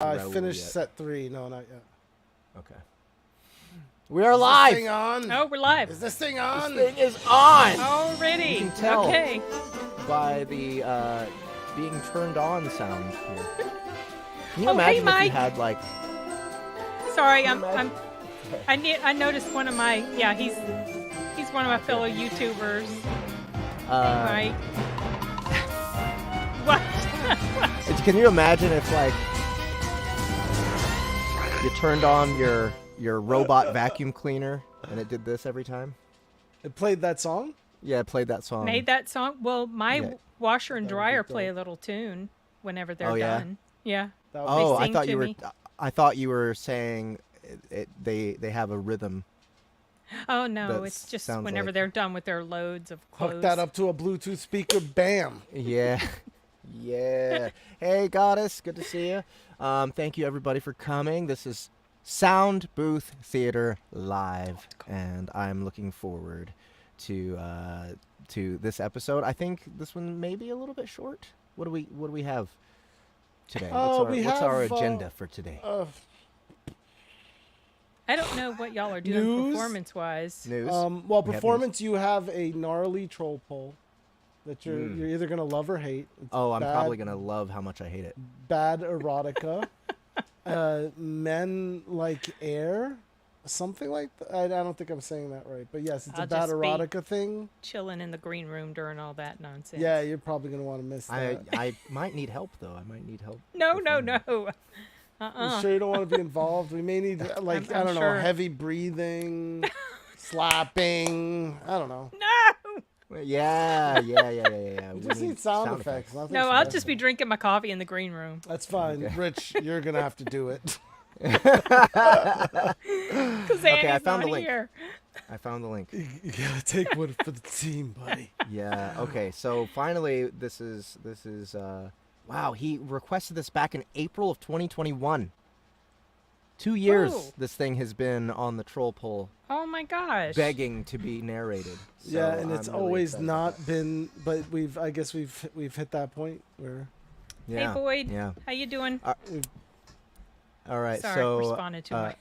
I finished set 3. No, not yet. Okay. We are live. Is this thing on? Oh, we're live. Is this thing on? This thing is on. Already. You can tell Okay. by the being turned on sound here. Can you Oh, imagine hey, if Mike. you had like? Sorry, I noticed one of my he's one of my fellow YouTubers. Right. What? Can you imagine if like you turned on your robot vacuum cleaner and it did this every time? It played that song? Yeah, it played that song. Made that song? Well, my Yeah. washer and dryer play a little tune whenever they're done. Yeah. Oh, They I sing thought to you were. me. I thought you were saying they have a rhythm. Oh no, That it's just sounds whenever like- they're done with their loads of clothes. Hook that up to a Bluetooth speaker, bam. Yeah. Yeah. Hey, Goddess. Good to see you. Thank you, everybody, for coming. This is Soundbooth Theater Live, and I'm looking forward to this episode. I think this one may be a little bit short. What do we have today? What's our agenda for today? I don't know what y'all are doing News? performance-wise. News. Well, We have performance, you have a gnarly troll poll that you're either gonna love or hate. It's I'm bad, probably gonna love how much I hate it. bad erotica. Men like air, something like that. I don't think I'm saying that right, but yes, it's I'll a bad just be- erotica thing. Chilling in the green room during all that nonsense. Yeah, you're probably gonna want to miss that. I might need help though. I might need help. No. performing. You sure you don't want to be involved? We may need like I'm I don't know, sure. heavy breathing, slapping. I don't know. No. Yeah. You just need sound effects. nothing No, I'll special. just be drinking my coffee in the green room. That's fine, Okay. Rich. You're gonna have to do it. Because Okay, I Annie's found not the link. here. I found the link. You gotta take one for the team, buddy. Yeah. Okay. So finally, this is wow. He requested this back in April of 2021. 2 years Oh. this thing has been on the troll poll, Oh my gosh. begging to be narrated. So Yeah, and it's I'm really always excited about not been. But I guess we've hit that point where that. Yeah. Hey Boyd. Yeah. How you doing? All right. Sorry, so responded to my.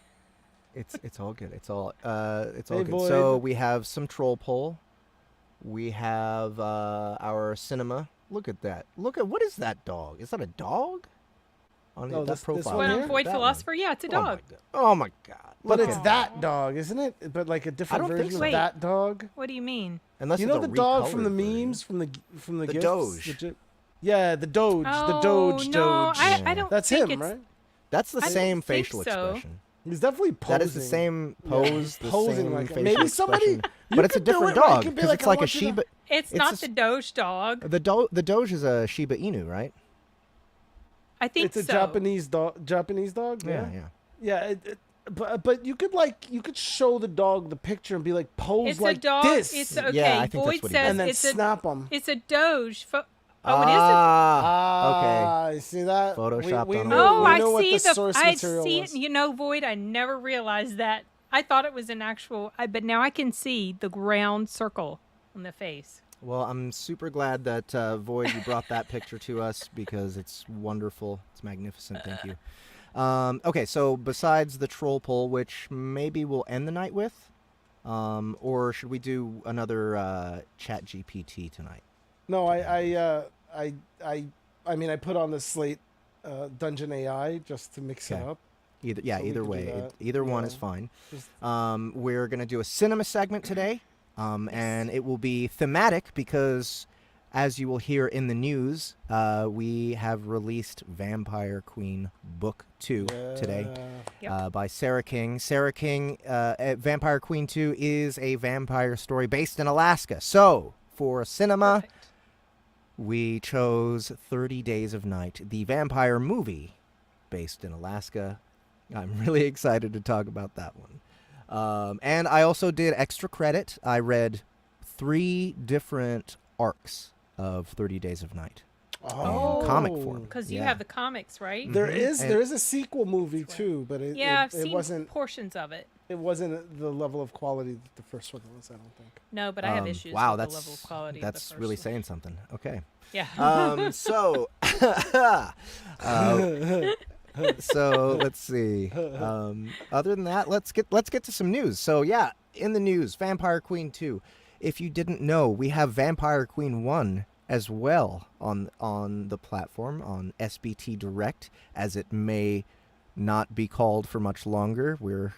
it's all good. It's all Hey, good. Boyd. So we have some troll poll. We have our cinema. Look at that. Look at what is that dog? Is that a dog? On No, that this profile. one What here? on Void That Philosopher? Yeah, it's a dog. Oh my god. But Look it's at that dog, isn't it? But like a different don't think version so. of that dog. What do you mean? Unless You it's know a the dog from the recolored version. memes, from the The gifs? Doge. Yeah, the Doge. the Doge. no, Doge. I don't That's think him, it's, right? That's the I don't same think facial so. expression. He's definitely posing. That is the same pose, the posing same like facial maybe somebody. expression. you But it's a could do different it, right? It dog could be because it's I like a want you to- Shiba. It's It's not a the Doge dog. The Doge is a Shiba Inu, right? I think It's a so. Japanese dog. Japanese dog. Yeah. Yeah. But you could show the dog the picture and be like pose It's like a dog. this. It's okay. Yeah, I think Void that's what he says and then it's a snap them. it's a Doge. Oh, it is. Ah, You see that? Photoshopped we on knew, it. Oh, we I knew what see the source I material see was. it. You know, Void. I never realized that. I thought it was an actual. But now I can see the round circle on the face. Well, I'm super glad that Void you brought that picture to us because it's wonderful. It's magnificent. Thank you. Okay, so besides the troll poll, which maybe we'll end the night with, or should we do another Chat GPT tonight? No, I mean I put on the slate Dungeon AI just to mix it Okay. up. Either So we either could do way, that. either one Yeah. is fine. Just- We're gonna do a cinema segment today, and it will be thematic because, as you will hear in the news, we have released Vampire Queen Book 2 today Yep. by Sara King. Sara King, Vampire Queen 2 is a vampire story based in Alaska. So for cinema, Perfect. we chose 30 Days of Night, the vampire movie based in Alaska. I'm really excited to talk about that one. And I also did extra credit. I read 3 different arcs of 30 Days of Night in comic form. Because you Yeah. have the comics, right? There Mhm. is And- there is a sequel movie too, but Yeah, I've it seen wasn't portions of it. the level of quality that the first one was. I don't think. No, but I have issues Wow, with that's the level of quality. that's of the really first one. saying something. Okay. Yeah. So So let's see. Other than that, let's get to some news. So yeah, in the news, Vampire Queen 2. If you didn't know, we have Vampire Queen 1 as well on the platform on SBT Direct, as it may not be called for much longer. We're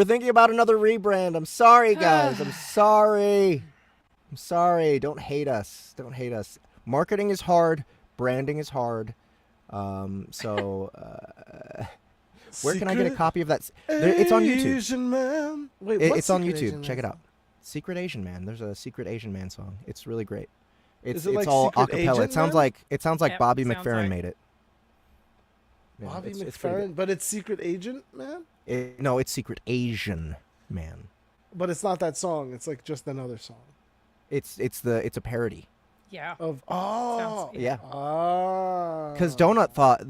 thinking about another rebrand. I'm sorry, guys. I'm sorry. I'm sorry. Don't hate us. Don't hate us. Marketing is hard. Branding is hard. So where can I get a copy of that? It's on YouTube. Asian Man. Wait, It's on Secret YouTube. Asian Check Man? it out. Secret Asian Man. There's a Secret Asian Man song. It's really great. Is It's it like all Secret acapella. Agent It sounds Man? like Yep, Bobby sounds McFerrin like. made it. Yeah, Bobby it's pretty McFerrin, but it's Secret Agent Man. good. No, it's Secret Asian Man. But it's not that song. It's like just another song It's a parody. Yeah. of Sounds, Yeah. Ah. Because Donut thought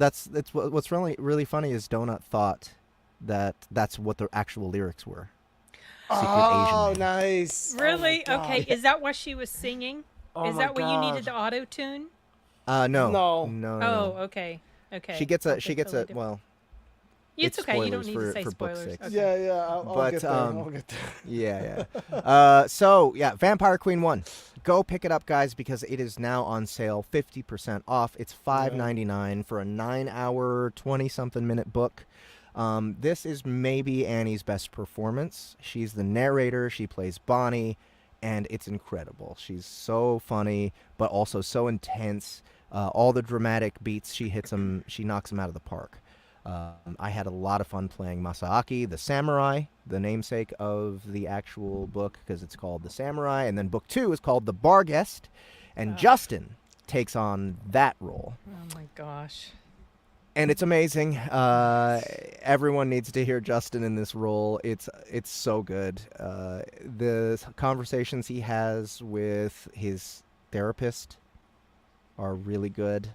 what's really funny is Donut thought that's what the actual lyrics were. Secret Oh, Asian Man. nice. Really? Oh my Okay. God. Is that what she was singing? Oh Is my that what you needed God. the auto tune? No. No. No. Oh, okay. Okay. She gets a Something totally different. well. It's okay. You don't spoilers need for- to say for book spoilers. 6. Okay. Yeah. I'll But, get there. I'll get there. Yeah. So yeah, Vampire Queen 1. Go pick it up, guys, because it is now on sale, 50% off. It's $5.99 for a 9-hour, 20-something minute book. This is maybe Annie's best performance. She's the narrator. She plays Bonnie, and it's incredible. She's so funny, but also so intense. All the dramatic beats she hits them, she knocks them out of the park. I had a lot of fun playing Masaaki, the samurai, the namesake of the actual book, because it's called The Samurai, and then book 2 is called The Bar Guest, and Justin takes on that role. Oh my gosh. And it's amazing. Everyone needs to hear Justin in this role. It's so good. The conversations he has with his therapist are really good.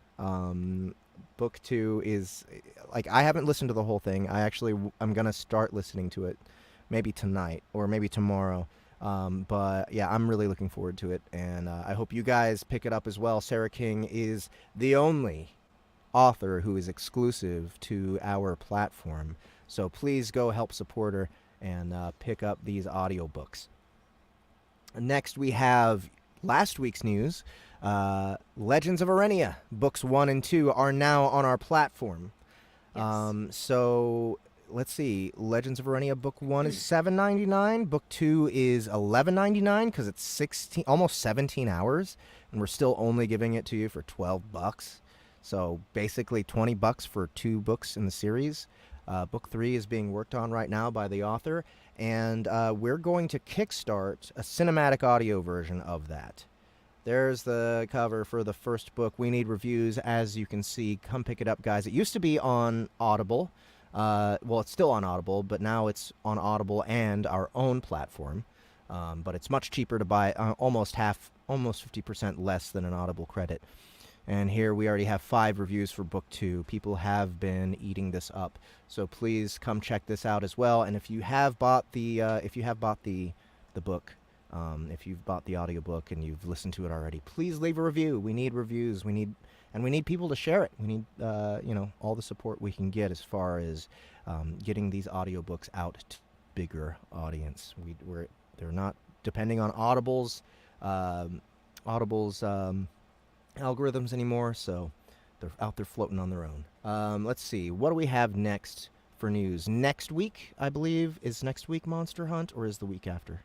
Book 2 is like, I haven't listened to the whole thing. I'm gonna start listening to it maybe tonight or maybe tomorrow. But yeah, I'm really looking forward to it, and I hope you guys pick it up as well. Sarah King is the only author who is exclusive to our platform, so please go help support her and pick up these audiobooks. Next, we have last week's news. Legends of Arenia books 1 and 2 are now on our platform. Yes. So let's see. Legends of Arenia book 1 is $7.99. Book 2 is $11.99 because it's almost 17 hours, and we're still only giving it to you for $12. So basically $20 for 2 books in the series. Book 3 is being worked on right now by the author, and we're going to kickstart a cinematic audio version of that. There's the cover for the first book. We need reviews, as you can see. Come pick it up, guys. It used to be on Audible. Well, it's still on Audible, but now it's on Audible and our own platform. But it's much cheaper to buy, almost 50% less than an Audible credit. And here we already have 5 reviews for book 2. People have been eating this up, so please come check this out as well. And if you have bought the book, if you've bought the audiobook and you've listened to it already, please leave a review. We need reviews. We need people to share it. We need all the support we can get as far as getting these audiobooks out to bigger audience. They're not depending on Audible's algorithms anymore, so they're out there floating on their own. Let's see, what do we have next for news? Next week, I believe, is next week Monster Hunt, or is the week after?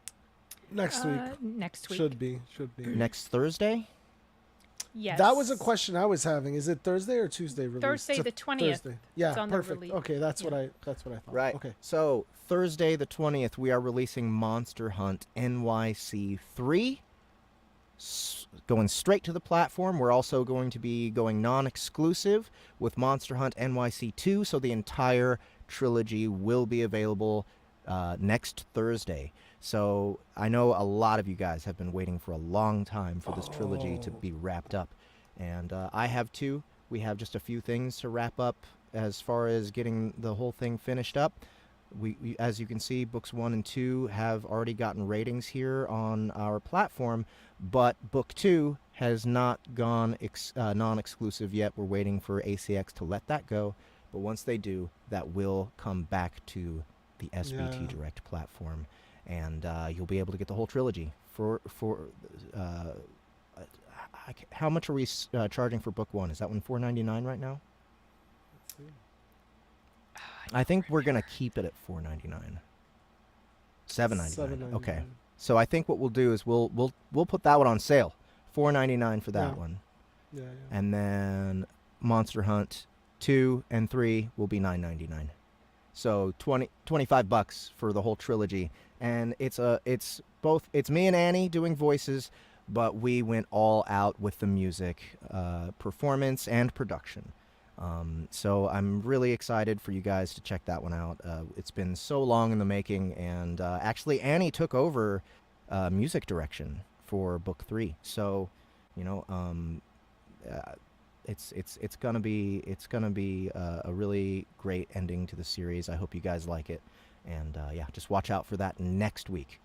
Next week. Next week. Should be. Next Thursday? Yes. That was a question I was having. Is it Thursday or Tuesday release? Thursday the 20th. Thursday. Yeah, It's on the perfect. release. Okay, that's what I thought. Right. Okay. So Thursday the 20th, we are releasing Monster Hunt NYC 3. Going straight to the platform. We're also going to be going non-exclusive with Monster Hunt NYC 2, so the entire trilogy will be available next Thursday. So I know a lot of you guys have been waiting for a long time for this trilogy to be wrapped up, and I have too. We have just a few things to wrap up as far as getting the whole thing finished up. we, as you can see, books 1 and 2 have already gotten ratings here on our platform, but book 2 has not gone non-exclusive yet. We're waiting for ACX to let that go, but once they do, that will come back to the SBT Direct platform, and you'll be able to get the whole trilogy for how much are we charging for book 1? Is that one $4.99 right now? I think we're gonna keep it at $4.99. $7.99. Okay. So I think what we'll do is we'll put that one on sale. $4.99 for that one. Yeah. And then Monster Hunt 2 and 3 will be $9.99. So $25 for the whole trilogy. And it's me and Annie doing voices, but we went all out with the music, performance and production. So I'm really excited for you guys to check that one out. It's been so long in the making, and actually Annie took over music direction for book 3. So, it's gonna be a really great ending to the series. I hope you guys like it, and just watch out for that next week.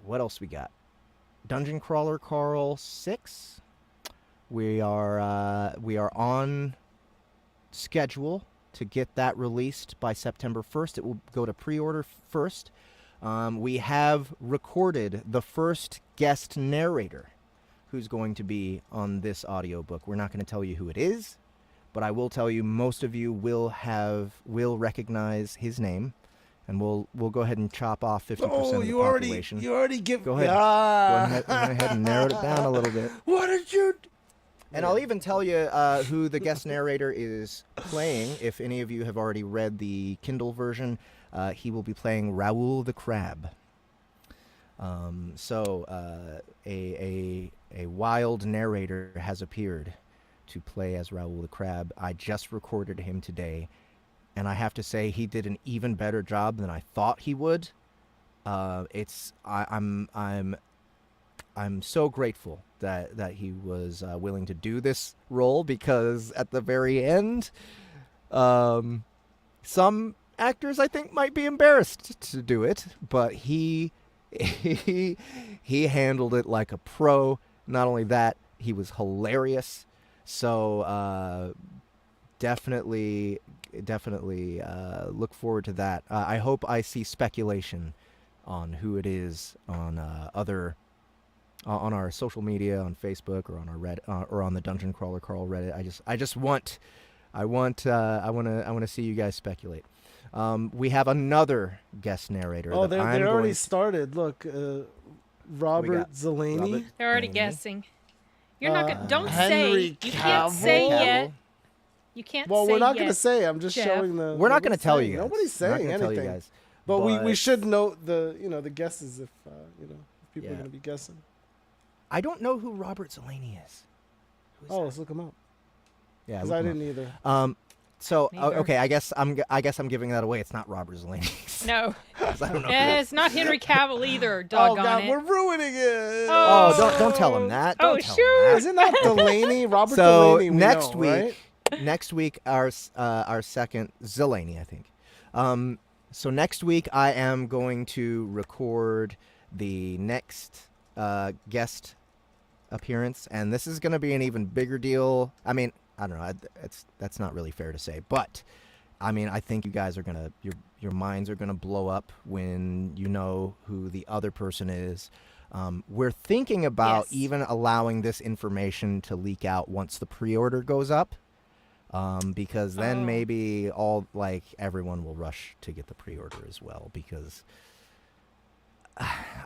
What else we got? Dungeon Crawler Carl 6. We are on schedule to get that released by September 1st. It will go to pre-order first. We have recorded the first guest narrator who's going to be on this audiobook. We're not going to tell you who it is, but I will tell you most of you will recognize his name, and we'll go ahead and chop off 50% of the population. You already give. Go ahead. Go ahead and narrow it down a little bit. What did you? And I'll even tell you who the guest narrator is playing. If any of you have already read the Kindle version, he will be playing Raoul the Crab. So a wild narrator has appeared to play as Raoul the Crab. I just recorded him today, and I have to say he did an even better job than I thought he would. I'm so grateful that he was willing to do this role, because at the very end, some actors I think might be embarrassed to do it, but he handled it like a pro. Not only that, he was hilarious. So definitely look forward to that. I hope I see speculation on who it is on on our social media, on Facebook, or on our Reddit, or on the Dungeon Crawler Carl Reddit. I want to see you guys speculate. We have another guest narrator. Oh, they already started. Look, Robert Zeleny. Robert They're already Zeleny. guessing. You're not gonna. Don't Henry say. You can't Cavill. say yet. You can't. Well, say we're not yet. going to say. I'm just Jeff. showing the. We're not going to tell saying. you guys. Nobody's We're not saying gonna tell you anything. guys. But we should note the guesses if if people are going to be guessing. I don't know who Robert Zeleny is. Who is that? Let's look him up. Yeah, Because look I him up. didn't either. So Neither. okay, I guess I'm giving that away. It's not Robert Zeleny. No. 'Cause I don't know. It's not Henry Cavill either. Oh Doggone God, it. we're ruining it. Oh, don't tell him that. Oh, Don't tell him shoot. that. Is it not Delaney? Robert So Delaney. next know, week, right? next week our second Zeleny, I think. So next week I am going to record the next guest appearance, and this is going to be an even bigger deal. I mean, I don't know. That's not really fair to say, but I mean, I think you guys are gonna your minds are gonna blow up when you know who the other person is. We're thinking about Yes. even allowing this information to leak out once the pre-order goes up, because then maybe everyone will rush to get the pre-order as well. Because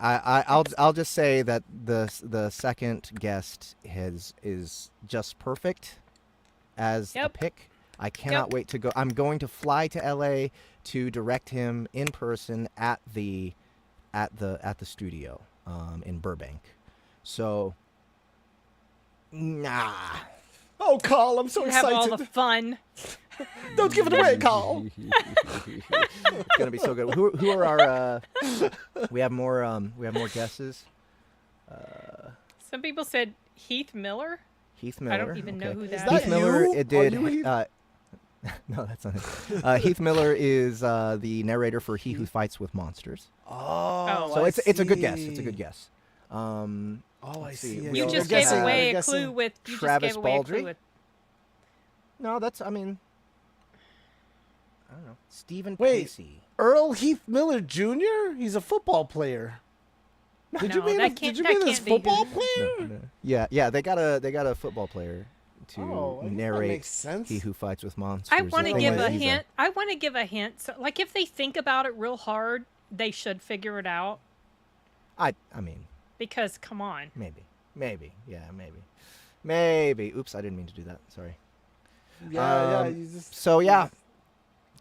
I'll just say that the second guest is just perfect as a pick. I cannot wait to go. I'm going to fly to LA to direct him in person at the studio in Burbank. So Oh, Carl, I'm so You have excited. all the fun. Don't give it away, Carl. It's gonna be so good. Who are our? We have more guesses. Some people said Heath Miller. Heath Miller. I don't even know who that that Heath Miller. you? It Are did. you Heath? No, that's not it. Heath Miller is the narrator for He Who Fights with Monsters. Oh, So I it's a good guess. see. It's a good guess. Oh, I let's see. see. it. We You also just You're gave guessing- away you're a clue guessing- with. You Travis just gave away a Baldry? clue with. No, that's. I mean, I don't know. Stephen Wait. Pacey. Earl Heath Miller Jr. He's a football player. Did you No, mean that did can't- you that mean this can't be football who- player? No. Yeah. They got a football player to Oh, I guess that narrate makes sense. He Who Fights with Monsters. I want to thing give is a he's hint. I want to give a hint. So, like, if they think about it real hard, they should figure it out. I mean, Because, come on. maybe. Yeah, maybe. Oops, I didn't mean to do that. Sorry. Yeah. You just. So yeah,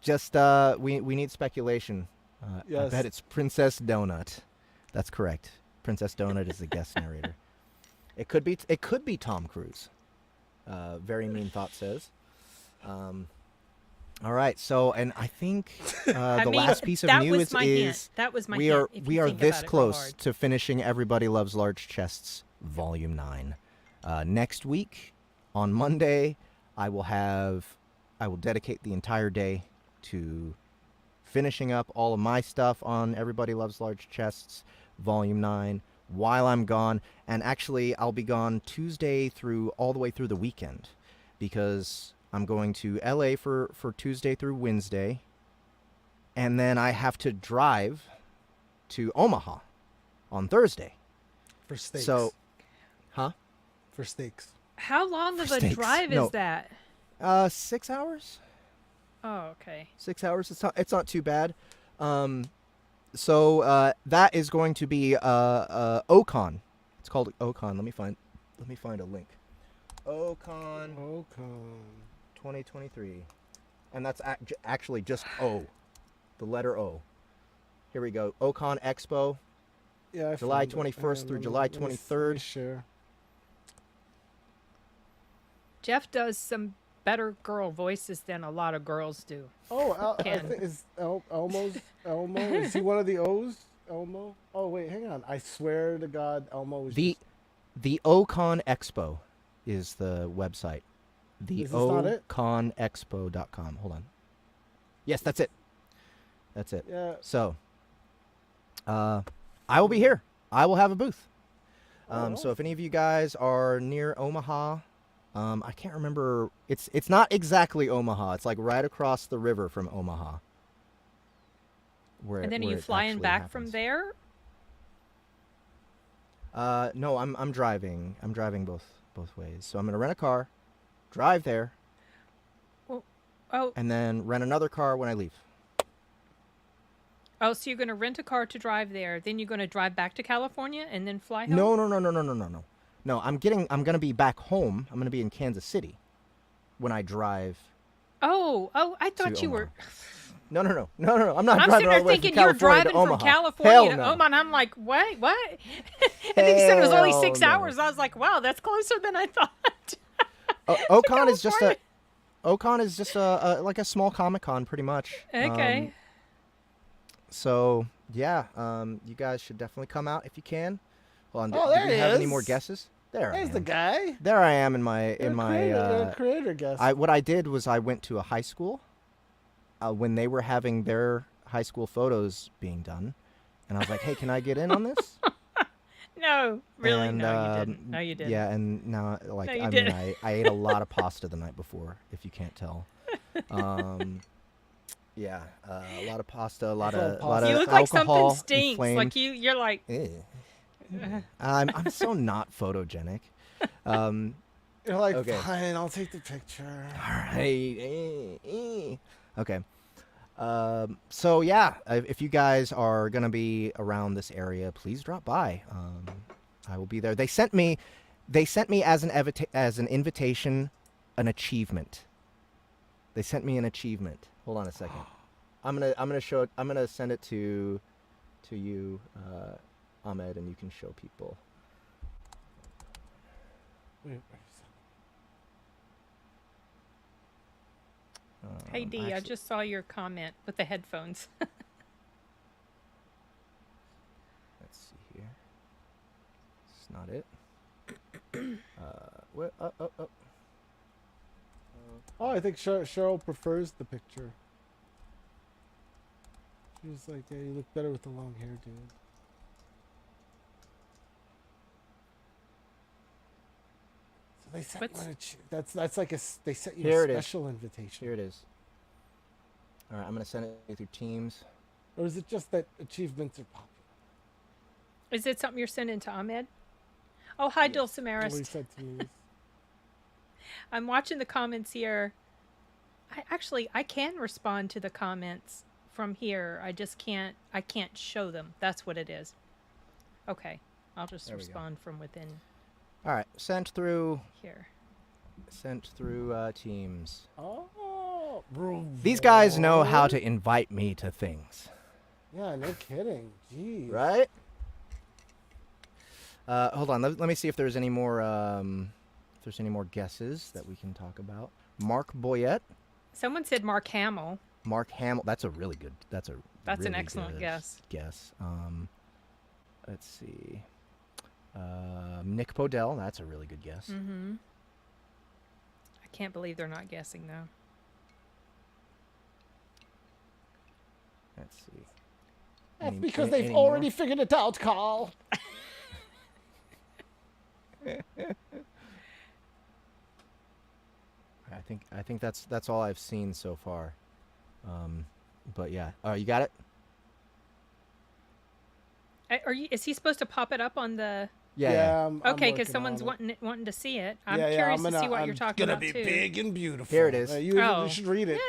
just we need speculation. I Yes. bet it's Princess Donut. That's correct. Princess Donut is the guest narrator. It could be Tom Cruise. Very Mean Thought says. All right. So, and I think I the mean, last piece of that news was my is hint. That was my we hint, are if we you are think this about it real close hard. to finishing Everybody Loves Large Chests Volume 9. Next week on Monday, I will dedicate the entire day to finishing up all of my stuff on Everybody Loves Large Chests Volume 9 while I'm gone. And actually, I'll be gone Tuesday all the way through the weekend because I'm going to LA for Tuesday through Wednesday. And then I have to drive to Omaha on Thursday. For steaks. So, huh? For steaks. How long of a steaks. drive No. is that? 6 hours? Oh, okay. 6 hours. It's not too bad. So that is going to be Ocon. It's called Ocon. Let me find a link. Ocon Okay. 2023, and that's actually just O, the letter O. Here we go. Ocon Expo, Yeah. I July found it. 21st through July 23rd. Sure. Jeff does some better girl voices than a lot of girls do. Oh, I Ken. think is Elmo? Is he one of the O's? Elmo? Oh wait, hang on. I swear to God, Elmo is The Ocon Expo is the website. The Is this not it? oconexpo.com. Hold on. Yes, that's it. That's it. Yeah. So, I will be here. I will have a booth. Oh, So if any of you guys are near Omaha, I can't remember. It's not exactly Omaha. It's like right across the river from Omaha. And then are you it flying actually back from happens. there? No, I'm driving. I'm driving both ways. So I'm gonna rent a car, drive there, Oh, and then rent another car when I leave. oh, so you're going to rent a car to drive there, then you're going to drive back to California and then fly home? No. No, I'm gonna be back home. I'm gonna be in Kansas City when I drive. Oh, I thought to you were. No. I'm not I'm driving sitting all there the way thinking from you're California driving to Omaha. from California Hell to no. Omaha, and I'm like, what? And then you said it was only 6 Hell no. hours. I was like, wow, that's closer than I thought. Ocon is just California. Ocon is just a like a small Comic-Con, pretty much. Okay. So yeah, you guys should definitely come out if you can. Hold on, Oh, do there we he have any is. more guesses? There I There's am. the guy. There I am in my You're a creator guest. what I did was I went to a high school when they were having their high school photos being done, and I was like, "Hey, can I get in on this?" No, really? And, No, you didn't. No, you didn't. Yeah, and now like No, you I mean, didn't. I ate a lot of pasta the night before, if you can't tell. Yeah, a lot of pasta, a lot Full of of lot pasta. of You look like alcohol something stinks. inflamed. Like you're like, Ew. I'm so not photogenic. You're like, Okay. fine, I'll take the picture. All right. Okay. So yeah, if you guys are gonna be around this area, please drop by. I will be there. They sent me as an invitation, an achievement. They sent me an achievement. Hold on a second. I'm gonna send it to you, Ahmed, and you can show people. Wait, hey D, I actually- just saw your comment with the headphones. Let's see here. It's not it. What? Oh. Oh, I think Cheryl prefers the picture. She was like, "Yeah, you look better with the long hair, dude." So they sent What's- you that's like they sent you Here a it is. special invitation. Here it is. All right, I'm gonna send it through Teams. Or is it just that achievements are popular? Is it something you're sending to Ahmed? Oh, hi, What he Dulcimerist. said to me was, I'm watching the comments here. I can respond to the comments from here. I just can't. I can't show them. That's what it is. Okay, I'll just There we go. respond from within All right, sent through here. Teams. "Oh, These guys know how to invite me to things, Yeah, no kidding. Jeez. right? Hold on. Let me see if there's any more. If there's any more guesses that we can talk about. Mark Boyette. Someone said Mark Hamill. Mark Hamill. That's a really good. That's an really excellent good guess. Guess. Let's see. Nick Podell. That's a really good guess. Mm-hmm. I can't believe they're not guessing though. Let's see. That's Any- because any- they've any more? already figured it out, Carl. I think that's all I've seen so far. But yeah. Oh, you got it? Is he supposed to pop it up on the? Yeah. I'm Okay, because working someone's on it. wanting to see it. I'm Yeah, curious I'm to see what I'm you're talking gonna about be too. big and beautiful. Here it is. Oh. You should read it.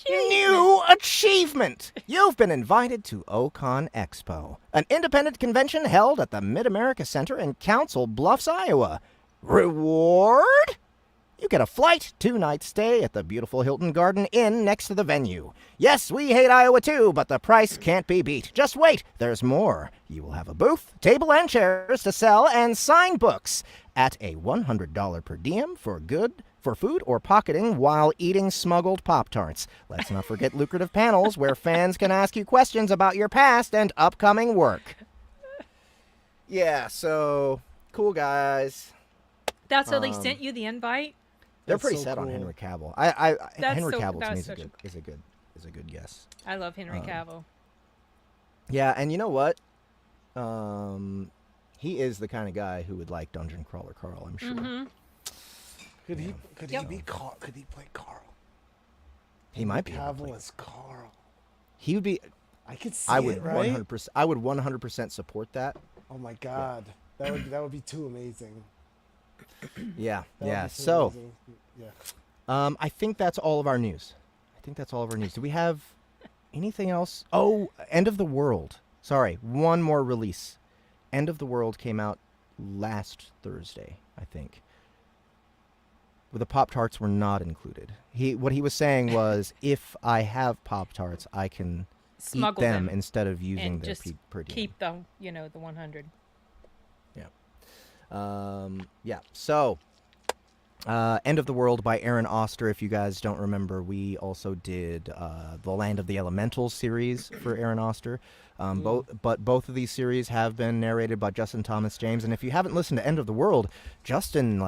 New achievement! You've been invited to Ocon Expo, an independent convention held at the Mid-America Center in Council Bluffs, Iowa. Reward? You get a flight, 2-night stay at the beautiful Hilton Garden Inn next to the venue. Yes, we hate Iowa too, but the price can't be beat. Just wait, there's more. You will have a booth, table and chairs to sell, and sign books at a $100 per diem for food or pocketing while eating smuggled Pop-Tarts. Let's not forget lucrative panels where fans can ask you questions about your past and upcoming work. Yeah, so cool guys. That's how they sent you the invite. They're That's pretty so set on cool. Henry Cavill. That's Henry so- Cavill to that's me such a- is a good guess. I love Henry Cavill. Yeah, and you know what? He is the kind of guy who would like Dungeon Crawler Carl, I'm sure. Mm-hmm. Could he Yep. be Carl? Could he play Carl? He might be. able to Cavill play- as Carl. He would be. I could see I would it, right? 100%. I would 100% support that. Oh my god, that would be too amazing. Yeah, That would yeah. be too So, amazing. Yeah. I think that's all of our news. Do we have anything else? Oh, End of the World. Sorry, one more release. End of the World came out last Thursday, I think. Where the Pop-Tarts were not included. What he was saying was, if I have Pop-Tarts, I can Smuggle eat them them instead of using and their just per diem. keep the the 100. Yeah. So, End of the World by Aaron Oster. If you guys don't remember, we also did the Land of the Elementals series for Aaron Oster. Both of these series have been narrated by Justin Thomas James. And if you haven't listened to End of the World, Justin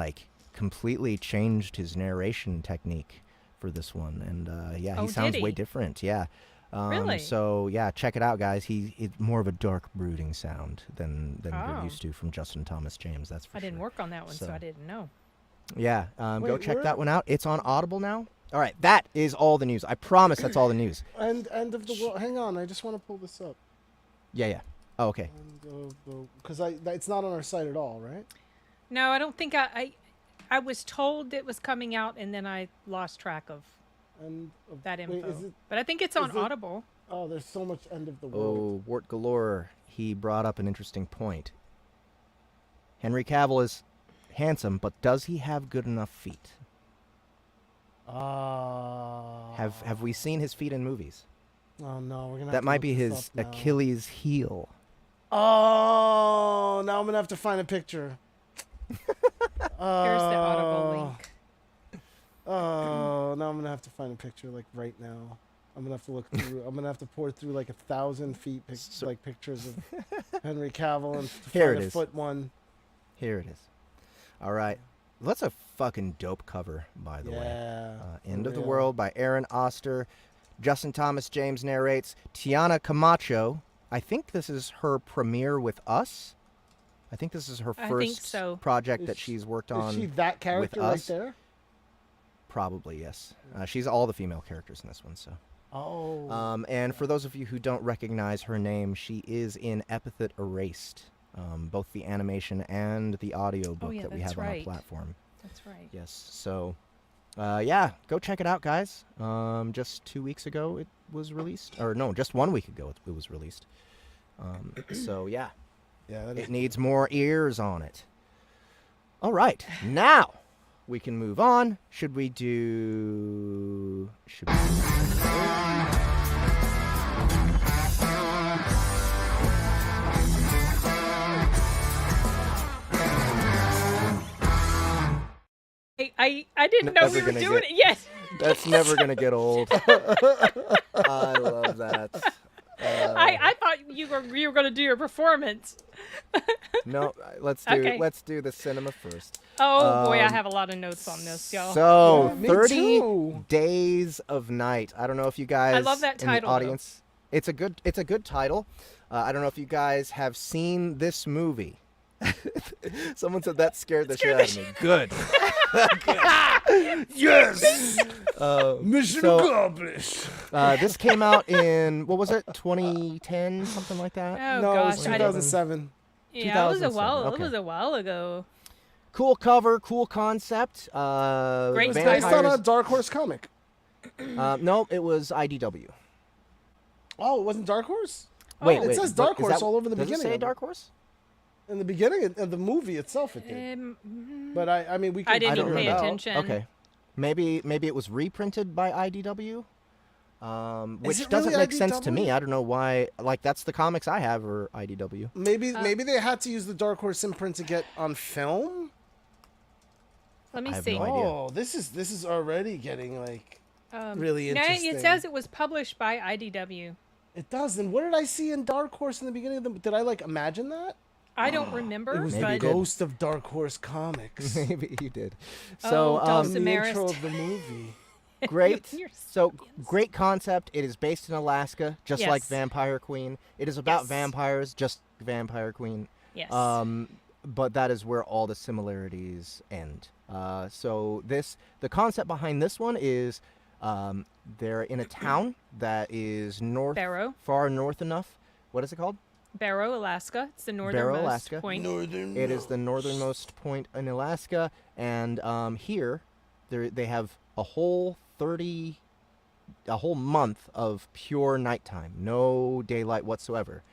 completely changed his narration technique for this one, and he Oh, sounds did way he? different. Yeah. Really? So yeah, check it out, guys. He's more of a dark, brooding sound than Oh. we're used to from Justin Thomas James. That's for I didn't sure. work on that one, so So- I didn't know. Yeah, go Wait, check where- that one out. It's on Audible now. All right, that is all the news. I promise that's all the news. And End of the World. Hang on, I just want to pull this up. Yeah. Oh, okay. Because it's not on our site at all, right? No, I don't think I was told it was coming out, and then I lost track of And that info. Wait, is it? But I think it's on is it- Audible. Oh, there's so much End of the World. Oh, Wart Galore, he brought up an interesting point. Henry Cavill is handsome, but does he have good enough feet? Have we seen his feet in movies? Oh no, we're gonna. Have That to might look be this his up now. Achilles heel. Oh, now I'm gonna have to find a picture. Here's the Audible link. Oh, now I'm gonna have to find a picture right now. I'm gonna have to look through. I'm gonna have to pour through 1,000 feet pictures of Henry Cavill and Here find it a is. foot one. Here it is. All right. That's a fucking dope cover, by the way. Yeah. End of the real. World by Aaron Oster. Justin Thomas James narrates. Tiana Camacho, I think this is her premiere with us. I think this is her I think first so. project Is that she- she's worked Is on. she that character right us. there? Probably, yes. She's all the female characters in this one, so. Oh. And for those of you who don't recognize her name, she is in Epithet Erased, both the animation and the audio book yeah, that we that's have on our right. platform. That's right. Yes, so, yeah, go check it out, guys. Just 2 weeks ago it was released. Or no, just 1 week ago it was released. So, yeah, Yeah. That it needs more ears on it. All right, now we can move on. Should we do... I didn't know Never we were gonna doing get- it yet. That's never going to get old. I love that. I thought you were going to do your performance. No, let's Okay. do the Cynema first. Oh boy, I Um, have a lot of notes on this, y'all. So, Yeah, me 30 too. Days of Night. I don't know if you guys love that in title, the though. audience. It's a good title. I don't know if you guys have seen this movie. Someone said that scared the shit out of me. Good. Yes. Mission so- accomplished. This came out in, what was it, 2010, something like that? Oh No, it gosh, was I didn't. 2007. Yeah, it was a 2007, while. okay. It was a while ago. Cool cover, cool concept. Great It was Vampires- based on a Dark Horse comic. No, it was IDW. Oh, it wasn't Dark Horse? Wait, Oh. It wait. says what- Dark is Horse that- all over the does beginning it say of it. Dark Horse? In the beginning of the movie itself, it did. But I mean, we. I Can didn't I don't even pay remember. attention. Okay. Maybe it was reprinted by IDW. Which it doesn't really make sense to me. IDW? I don't know why. Like, that's the comics I have are IDW. Maybe they had to use the Dark Horse imprint to get on film. Let me I have see. no idea. Oh, this is already getting like really No, interesting. it says it was published by IDW. It does. And what did I see in Dark Horse in the beginning of the? Did I like imagine that? I don't remember, It was Maybe the you but did. ghost of Dark Horse comics. Maybe you did. Oh, So, Dulce- the Samarist. intro of the movie. great. You're So Sapiens. great concept. It is based in Alaska, just like Yes. Vampire Queen. It is about Yes. vampires, just like Vampire Queen. Yes. But that is where all the similarities end. So the concept behind this one is they're in a town that is Barrow. far north enough. What is it called? Barrow, Alaska. It's the Barrow, northernmost Alaska. point. Northern. It is the northernmost point in Alaska, and here they have a whole month of pure nighttime, no daylight whatsoever.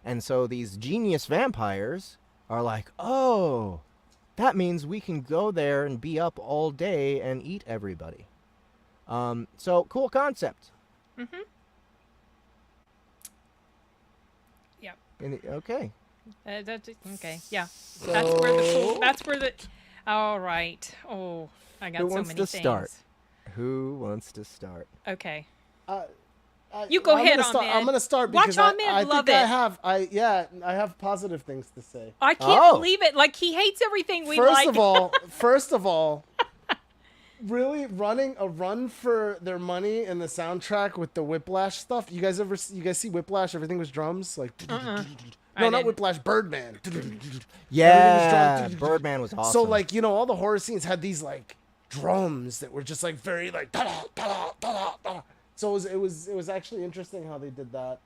And so these genius vampires are like, oh, that means we can go there and be up all day and eat everybody. So cool concept. Mm-hmm. Yep. Okay. Okay. Yeah. So That's where the. All right. Oh, I got Who so wants many to things. start? Who wants to start? Okay. You go I'm ahead, gonna start, Ahmed. I'm gonna start Watch because Ahmed I love think it. I have positive things to say. I can't Oh. believe it. Like he hates everything we First like. of all, really running a run for their money in the soundtrack with the Whiplash stuff. You guys see Whiplash? Everything was drums, like. I No, not didn't. Whiplash. Birdman. Yeah, Everything was Birdman was awesome. So like all the horror scenes had these like drums that were just like very like da da da da. So it was actually interesting how they did that.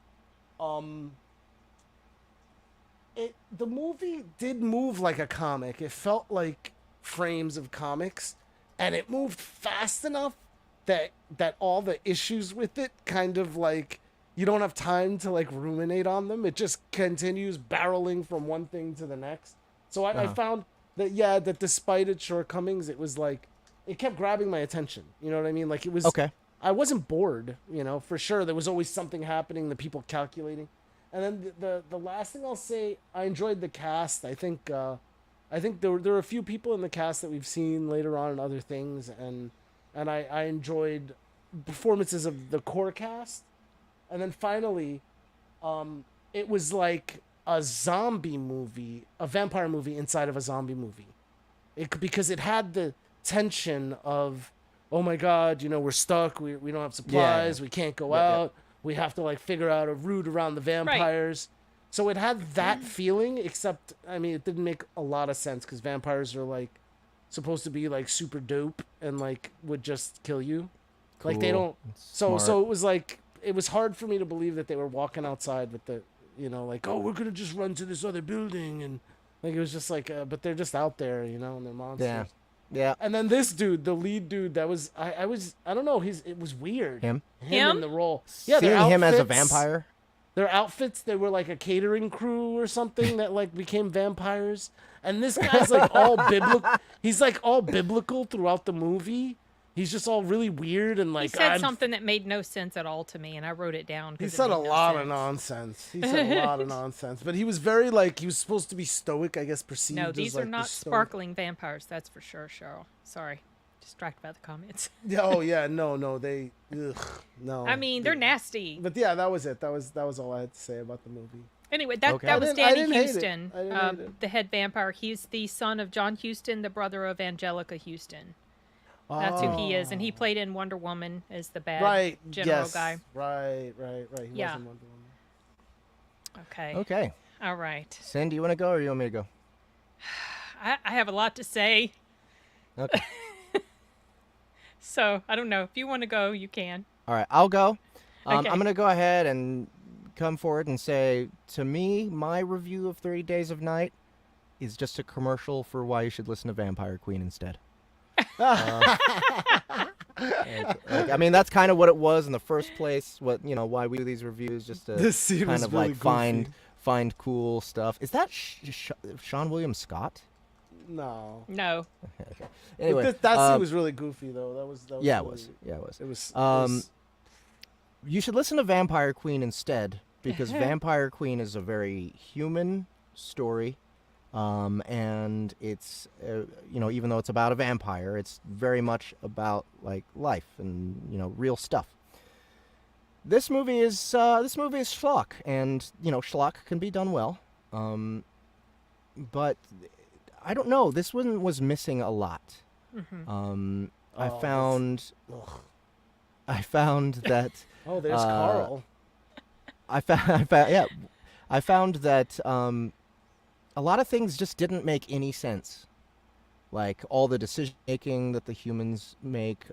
The movie did move like a comic. It felt like frames of comics, and it moved fast enough that all the issues with it kind of like you don't have time to like ruminate on them. It just continues barreling from one thing to the next. So I found that despite its shortcomings, it was like it kept grabbing my attention. You know what I mean? Like it was okay. I wasn't bored, for sure. There was always something happening, the people calculating. And then the last thing I'll say, I enjoyed the cast. I think there were a few people in the cast that we've seen later on in other things, and I enjoyed performances of the core cast. And then finally, it was like a zombie movie, a vampire movie inside of a zombie movie. Because it had the tension of, oh my God, we're stuck. We don't have supplies. We can't go out. We have to like figure out a route around the vampires. So it had that feeling, except, I mean, it didn't make a lot of sense because vampires are like supposed to be like super dope and like would just kill you. Like they don't. So it was like, it was hard for me to believe that they were walking outside with the, like, oh, we're going to just run to this other building. And like, it was just like, but they're just out there, and they're monsters. Yeah. And then this dude, the lead dude, that was, I don't know, it was weird. Him in the role. Yeah, seeing him as a vampire. Their outfits, they were like a catering crew or something that like became vampires. And this guy's like all biblical. He's like all biblical throughout the movie. He's just all really weird and like. He said something that made no sense at all to me, and I wrote it down. He said a lot of nonsense. But he was very like, he was supposed to be stoic, I guess, perceived. No, these as, like, are not sparkling vampires. That's for sure, Cheryl. Sorry, distracted by the comments. Oh yeah, no, they. No. I mean, they're nasty. But yeah, that was it. That was all I had to say about the movie. Anyway, that was I Danny didn't hate it. Houston, I didn't hate it. the head vampire. He's the son of John Houston, the brother of Angelica Houston. That's who he is, and he played in Wonder Woman as the bad general guy. Right. He was in Wonder Woman. Okay. All right. Sin, do you want to go or you want me to go? I have a lot to say. Okay. So, I don't know. If you want to go, you can. All right, I'll go. Okay. I'm going to go ahead and come forward and say, to me, my review of 30 Days of Night is just a commercial for why you should listen to Vampire Queen instead. I mean, that's kind of what it was in the first place. Why we do these reviews, just to This scene kind was of really like goofy. find cool stuff. Is that Sean William Scott? No. Anyway, That scene was really goofy though. That was yeah, really, it was. Yeah, it was. It was. You should listen to Vampire Queen instead, because Vampire Queen is a very human story. And it's, even though it's about a vampire, it's very much about like life and, real stuff. This movie is schlock, and, schlock can be done well. But I don't know, this one was missing a lot. Mm-hmm. I found that, oh, there's Carl. I found that, a lot of things just didn't make any sense. Like all the decision making that the humans make,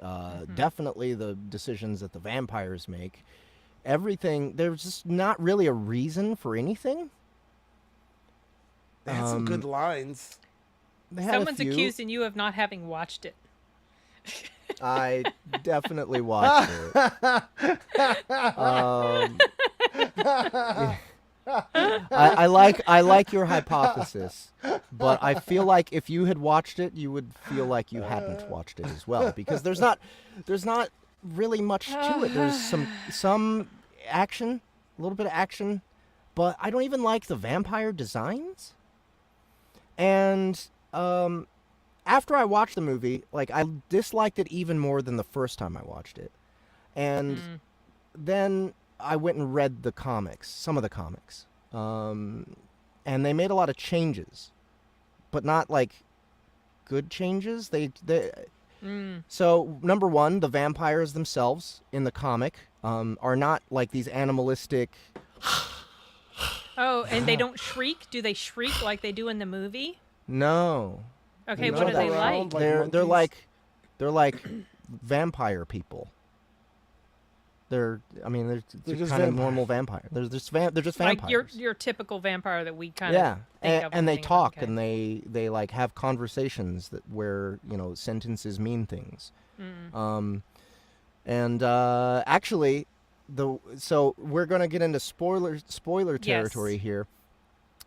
definitely the decisions that the vampires make. Everything, there's just not really a reason for anything. They had some good lines. Someone's accusing you of not having watched it. I definitely watched it. I like your hypothesis, but I feel like if you had watched it, you would feel like you hadn't watched it as well, because there's not really much to it. There's some action, a little bit of action, but I don't even like the vampire designs. And after I watched the movie, like I disliked it even more than the first time I watched it. And then I went and read the comics, some of the comics, and they made a lot of changes, but not like good changes. So number one, the vampires themselves in the comic are not like these animalistic. Oh, and they don't shriek? Do they shriek like they do in the movie? No. Okay, No, what are they around like? They're like vampire people. They're just kind of normal vampire. They're just vampires. Like your typical vampire that we kind of think of. And they when talk okay. and they like have conversations where sentences mean things. Actually, so we're gonna get into spoiler territory here.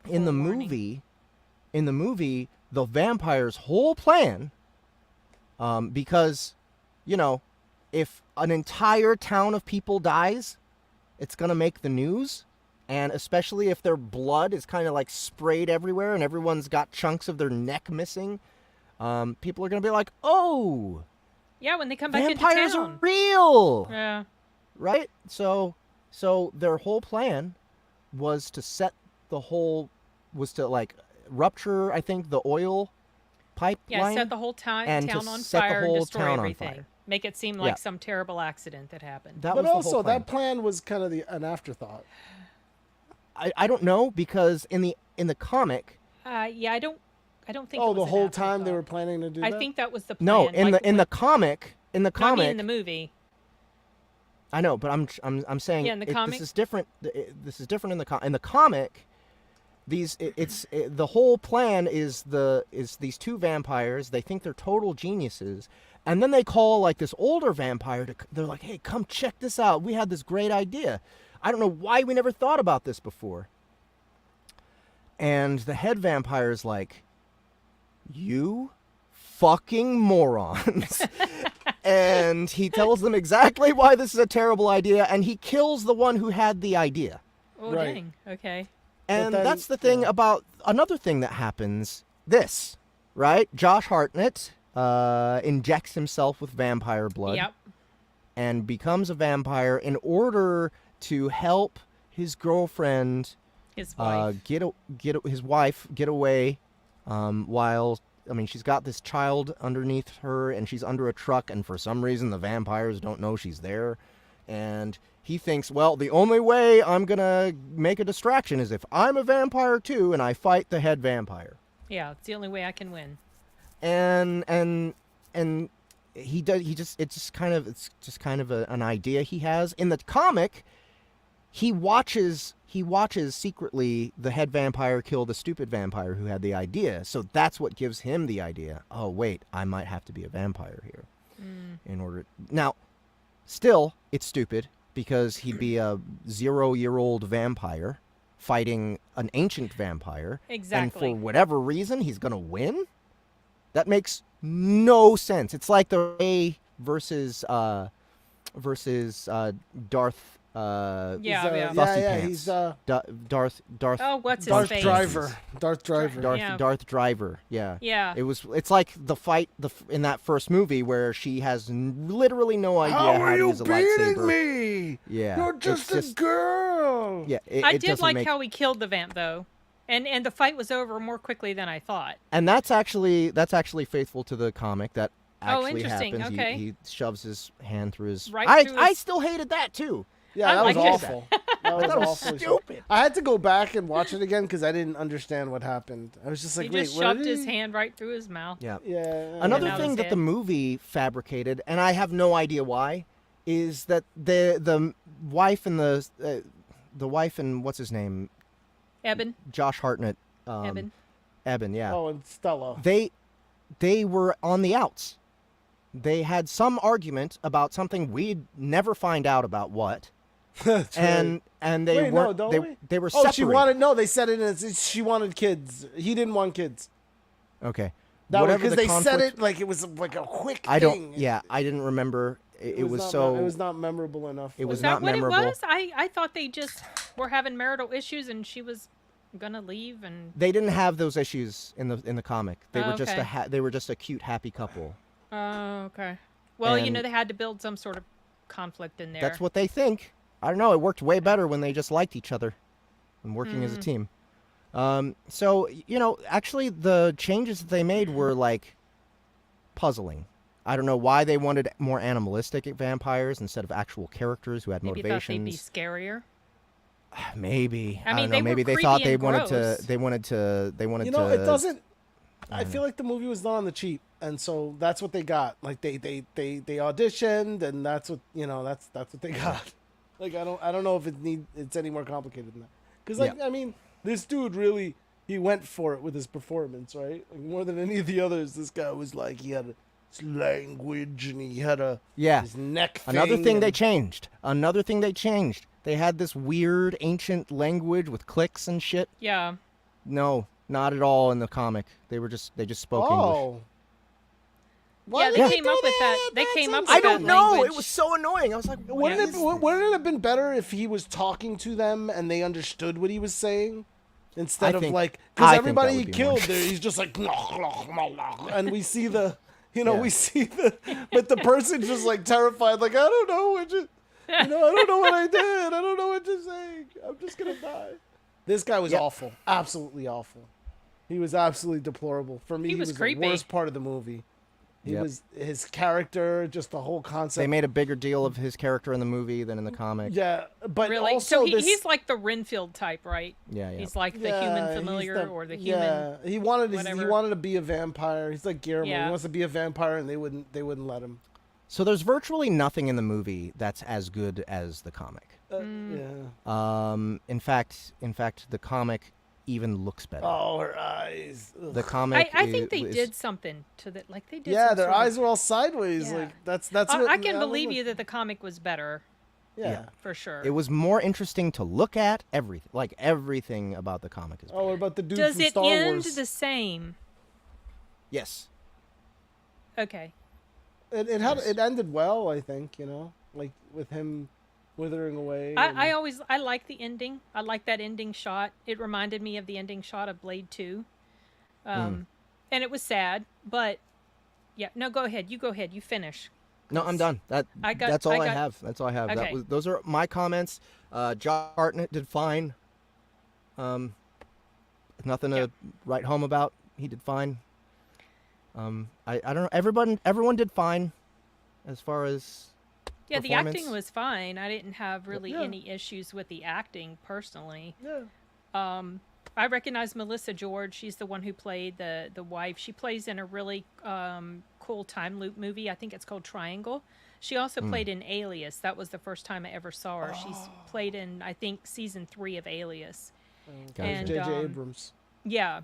In the movie, the vampire's whole plan, because if an entire town of people dies, it's going to make the news. And especially if their blood is kind of like sprayed everywhere and everyone's got chunks of their neck missing, people are going to be like, oh, yeah, when they come back into vampires town. are real. Yeah. Right? So their whole plan was to like rupture, I think, the oil pipeline. Yeah, set the whole and to town on set the fire whole and destroy town on everything. fire. Make it seem Yeah. like some terrible accident that happened. That But was the also, whole plan. that plan was kind of an afterthought. I don't know, because in the comic, Yeah, I don't think. Oh, it was the an whole time they afterthought. were planning to do that? I think that was the plan. no, like in the when- comic, not me in the movie. I know, but I'm saying Yeah, in the comic? this is different. This is different in the comic. The whole plan is these two vampires. They think they're total geniuses, and then they call like this older vampire. They're like, "Hey, come check this out. We had this great idea. I don't know why we never thought about this before." And the head vampire is like, "You fucking morons." And he tells them exactly why this is a terrible idea, and he kills the one who had the idea. Oh Right. dang. Okay. And then- that's the thing about another thing that happens. This, right? Josh Hartnett injects himself with vampire blood Yep. and becomes a vampire in order to help his girlfriend His wife. his wife get away while she's got this child underneath her, and she's under a truck, and for some reason the vampires don't know she's there, and he thinks, well, the only way I'm gonna make a distraction is if I'm a vampire too and I fight the head vampire. Yeah, it's the only way I can win. And it's just kind of an idea he has. In the comic, he watches secretly the head vampire kill the stupid vampire who had the idea. So that's what gives him the idea. Oh wait, I might have to be a vampire here in order. Now, still, it's stupid because he'd be a 0-year-old vampire fighting an ancient vampire. Exactly. And for whatever reason, he's gonna win. That makes no sense. It's like the Ray versus Darth. Yeah. Fussy yeah, Pants. he's Darth. Oh, what's his Darth face? Driver. Darth Driver. Yeah. Darth Driver. Yeah. Yeah. It's like the fight in that first movie where she has literally no idea How how are to you use a beating lightsaber. me? Yeah. You're it's just a girl. Yeah. I it did doesn't like make, how he killed the vamp though, and the fight was over more quickly than I thought. and that's actually faithful to the comic. That Oh, actually interesting. happens. Okay. He shoves his hand through his. Right through I his- still hated that too. Yeah, I that was liked it. awful. That was thought it was awful. stupid. I had to go back and watch it again because I didn't understand what happened. I was just like, He wait, just what shoved did his he- hand right through his mouth. Yeah. Yeah. Another out thing his that the head. movie fabricated, and I have no idea why, is that the wife and the wife and what's his name, Eben. Josh Hartnett, Eben. yeah. Oh, and Stella. They were on the outs. They had some argument about something we'd never find out about what, That's and they Wait, no, weren't. don't they, we? they were Oh, separated. she wanted. No, they said it as she wanted kids. He didn't want kids. Okay. That Whatever because the they said conflict- it like it was like a quick I thing. don't. Yeah, I didn't remember. It was not, so. It was not memorable enough. It was Is not that what memorable. it was? I thought they just were having marital issues and she was gonna leave and. They didn't have those issues in the comic. They Oh, were just okay. they were just a cute, happy couple. Oh, okay. Well, you know And- they had to build some sort of conflict in there. That's what they think. I don't know. It worked way better when they just liked each other and working as a team. So, actually the changes that they made were like puzzling. I don't know why they wanted more animalistic vampires instead of actual characters who had Maybe thought they'd be motivations. scarier. Maybe. I I mean, don't they know. were Maybe they creepy thought they and wanted gross. to. They wanted to. You know, it doesn't. I feel like the movie was done on the cheap, and so that's what they got. Like they auditioned, and that's what that's what they got. Like I don't know if it's any more complicated than that. Because Yeah. I mean, this dude really he went for it with his performance, right? Like more than any of the others, this guy was like he had his language and he had his neck thing. Another thing they and- changed. They had this weird ancient language with clicks and shit. Yeah. No, not at all in the comic. They just spoke English. Oh. Why Yeah, did they came do up with that. They That's came up with I that don't know. language. It was so annoying. I was like, Wouldn't what it, is wouldn't it have been better if he was talking to them and they understood what he was saying? Instead I of think- like, I because think everybody that he would be killed more- there, he's just like, and we see the, Yeah. we see the, but the person's just like terrified, like, I don't know what you, I don't know what I did. I don't know what you're saying. I'm just going to die. This guy was Yeah. awful. Absolutely awful. He was absolutely deplorable. For me, He he was was creepy. the worst part of the movie. He Yep. was his character, just the whole concept. They made a bigger deal of his character in the movie than in the comic. Yeah, but Really? also So this. he's like the Renfield type, right? Yeah, yeah. He's like the Yeah, human he's familiar or the human. Yeah, he wanted whatever. to be a vampire. He's like Guillermo. Yeah. He wants to be a vampire, and they wouldn't let him. So there's virtually nothing in the movie that's as good as the comic. Yeah. In fact, the comic even looks better. Oh, her eyes. Ugh. The comic. I think they is- did something to that. Like they did. Yeah, some their sort of- eyes were all sideways. Yeah. Like that's what. I can don't believe know. you that the comic was better Yeah. for sure. It was more interesting to look at. Everything about the comic is better. Oh, what about the dude Does from it Star end Wars? the same? Yes. Okay. It ended well, I think. Like with him withering away. and- I like the ending. I like that ending shot. It reminded me of the ending shot of Blade 2. And it was sad, but yeah, no, go ahead. You go ahead. You finish. No, I'm done. That's all I have. That's all I have. Okay. Those are my comments. Josh Hartnett did fine. Nothing to write home about. He did fine. I don't know. Everyone did fine, as far as Yeah, the performance. acting was fine. I didn't have really Yeah. any issues with the acting personally. Yeah. I recognize Melissa George. She's the one who played the wife. She plays in a really cool time loop movie. I think it's called Triangle. She also played in Alias. That was the first time I ever saw her. She's played in, I think, season 3 of Alias. Gotcha. And, J.J. Abrams. Yeah.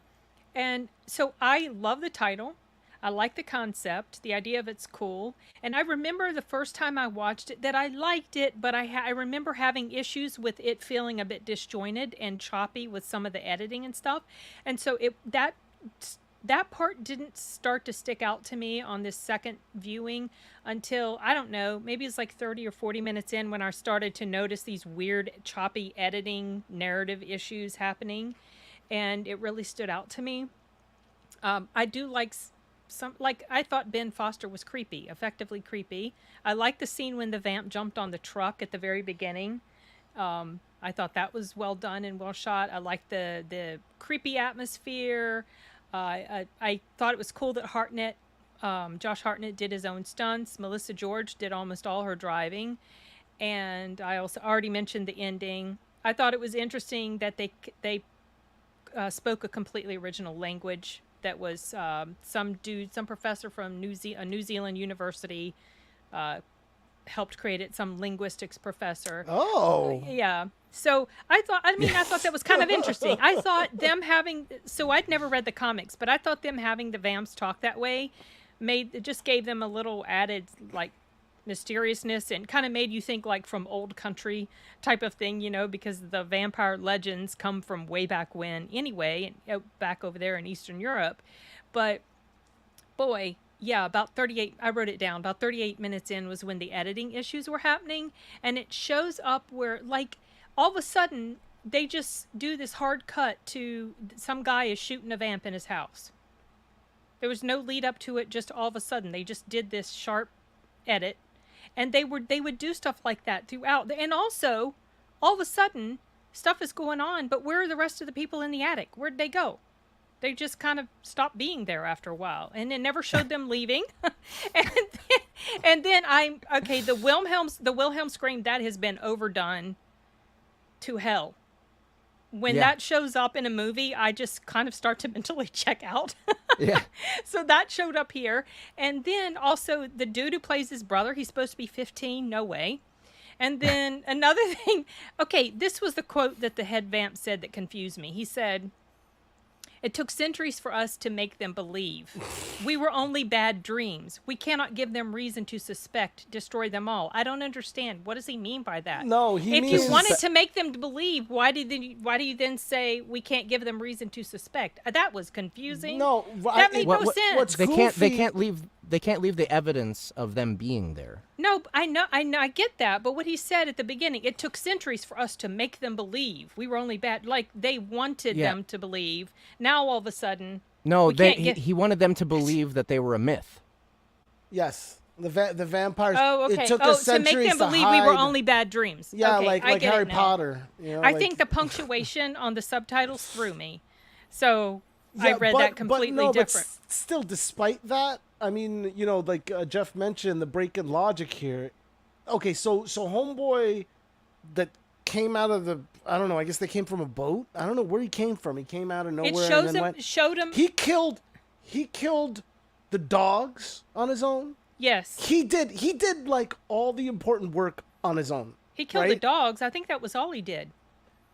And so I love the title. I like the concept. The idea of it's cool. And I remember the first time I watched it that I liked it, but I remember having issues with it feeling a bit disjointed and choppy with some of the editing and stuff. And so that part didn't start to stick out to me on this second viewing until, I don't know, maybe it's like 30 or 40 minutes in when I started to notice these weird choppy editing narrative issues happening. And it really stood out to me. I do like I thought Ben Foster was creepy, effectively creepy. I like the scene when the vamp jumped on the truck at the very beginning. I thought that was well done and well shot. I liked the creepy atmosphere. I thought it was cool that Josh Hartnett did his own stunts. Melissa George did almost all her driving. And I also already mentioned the ending. I thought it was interesting that they spoke a completely original language that was some professor from a New Zealand university helped create it, some linguistics professor. Oh. Yeah. So I thought that was kind of interesting. I thought them so I'd never read the comics, but I thought them having the vamps talk that way just gave them a little added like mysteriousness and kind of made you think like from old country type of thing, because the vampire legends come from way back when anyway, back over there in Eastern Europe. But boy, yeah, about 38, I wrote it down, about 38 minutes in was when the editing issues were happening. And it shows up where like all of a sudden they just do this hard cut to some guy is shooting a vamp in his house. There was no lead up to it. Just all of a sudden they just did this sharp edit. And they would do stuff like that throughout. And also, all of a sudden, stuff is going on, but where are the rest of the people in the attic? Where'd they go? They just kind of stopped being there after a while. And it never showed them leaving. and then the Wilhelm scream, that has been overdone to hell. When that shows up in a movie, I just kind of start to mentally check out. Yeah. So that showed up here. And then also the dude who plays his brother, he's supposed to be 15. No way. And then another thing. Okay, this was the quote that the head vamp said that confused me. He said, "It took centuries for us to make them believe. We were only bad dreams. We cannot give them reason to suspect, destroy them all." I don't understand. What does he mean by that? No, If means you wanted to make them believe, why do you then say we can't give them reason to suspect? That was confusing. No, that made no sense. what's They goofy- can't leave the evidence of them being there. No, I know, I get that. But what he said at the beginning, it took centuries for us to make them believe we were only bad. Like they wanted them to believe. Now all of a sudden, No, we can't he wanted them to believe that they were a myth. Yes, the vampires. Oh, okay. It took to us centuries make them believe hide. we were only bad dreams. Yeah, okay, like I get Harry it now. Potter. I think the punctuation on the subtitles threw me. So I read that completely different. But still, despite that, I mean, you know, like Jeff mentioned, the break in logic here. Okay, so Homeboy that came out of the, I don't know, I guess they came from a boat. I don't know where he came from. He came out of nowhere. It shows and then him, showed him. He killed the dogs on his own. Yes. He did like all the important work on his own. He killed the dogs. I think that was all he did.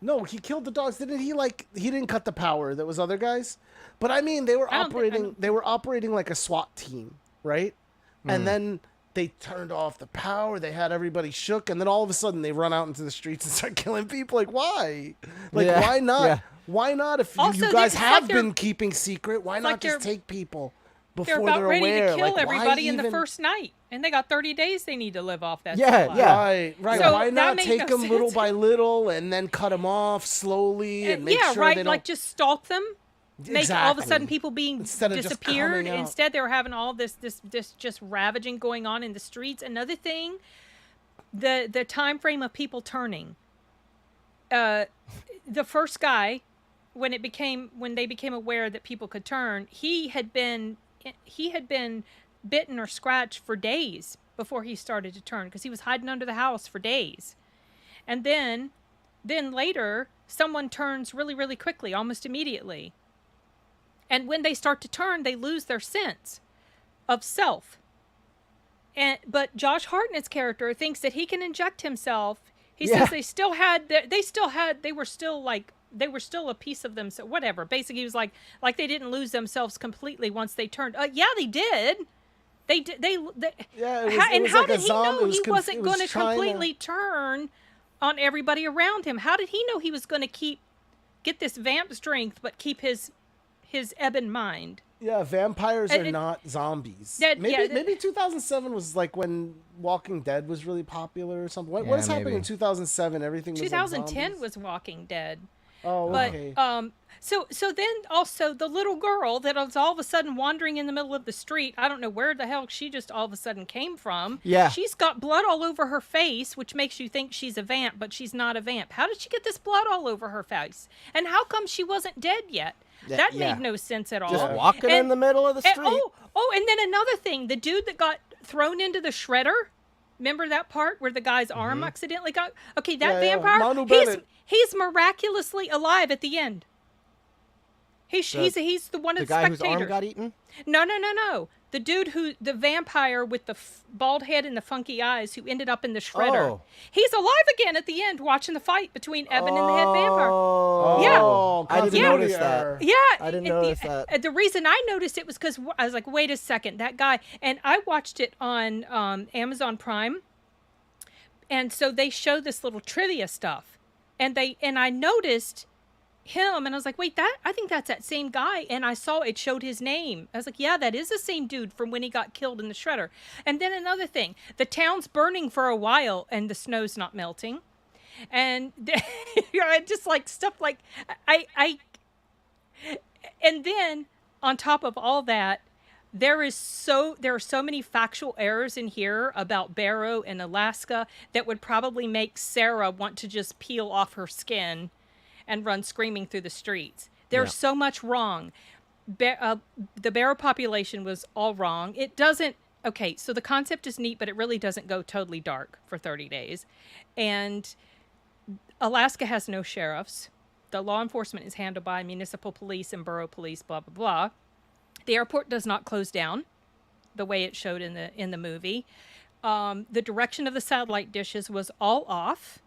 No, he killed the dogs. Didn't he? Like, he didn't cut the power. That was other guys. But I mean, they were operating like a SWAT team, right? And then they turned off the power. They had everybody shook, and then all of a sudden they run out into the streets and start killing people. Like, why? Like, why not? Yeah. Why not? If Also, you guys it's have like been keeping secret, why not like just take people They're before about they're ready aware? to kill Like, everybody in the even... first night, and they got 30 days they need to live off that. Yeah, supply. yeah. Right. So why that not made take no them little sense. by little and then cut them off slowly and make sure right. they don't... Like just stalk them. Make all of a sudden people being Instead of just disappeared. coming out. Instead, they were having all this just ravaging going on in the streets. Another thing, the time frame of people turning. The first guy, when they became aware that people could turn, he had been bitten or scratched for days before he started to turn, because he was hiding under the house for days. And then later someone turns really, really quickly, almost immediately. And when they start to turn, they lose their sense of self. But Josh Hartnett's character thinks that he can inject himself. He says they were still a piece of themselves, whatever. Basically, he was like they didn't lose themselves completely once they turned. Yeah, they did. They did. And how did he know he wasn't going to completely turn on everybody around him? How did he know he was going to get this vamp strength, but keep his ebon mind? Yeah, vampires are not zombies. Maybe 2007 was like when Walking Dead was really popular or something. What is happening in 2007? Everything was 2010 like was Walking Dead. Oh, okay. But so then also the little girl that was all of a sudden wandering in the middle of the street. I don't know where the hell she just all of a sudden came from. Yeah. She's got blood all over her face, which makes you think she's a vamp, but she's not a vamp. How did she get this blood all over her face? And how come she wasn't dead yet? That made no sense at all. Just walking in the middle of the street. And then another thing, the dude that got thrown into the shredder, remember that part where the guy's arm accidentally got... Okay, that vampire, he's miraculously alive at the end. He's the one of the guy spectators. whose arm got eaten? No. The dude the vampire with the bald head and the funky eyes who ended up in the shredder. Oh. He's alive again at the end watching the fight between Evan and the head vampire. Oh, I didn't notice that. Yeah. I didn't notice that. The reason I noticed it was because I was like, wait a second, that guy. And I watched it on Amazon Prime. And so they show this little trivia stuff. And I noticed him, and I was like, wait, I think that's that same guy. And I saw it showed his name. I was like, yeah, that is the same dude from when he got killed in the shredder. And then another thing, the town's burning for a while and the snow's not melting. And just like stuff like and then on top of all that, there are so many factual errors in here about Barrow and Alaska that would probably make Sara want to just peel off her skin and run screaming through the streets. There's so much wrong. The Barrow population was all wrong. It doesn't... Okay, so the concept is neat, but it really doesn't go totally dark for 30 days. And Alaska has no sheriffs. The law enforcement is handled by municipal police and borough police, blah, blah, blah. The airport does not close down the way it showed in the movie. The direction of the satellite dishes was all off.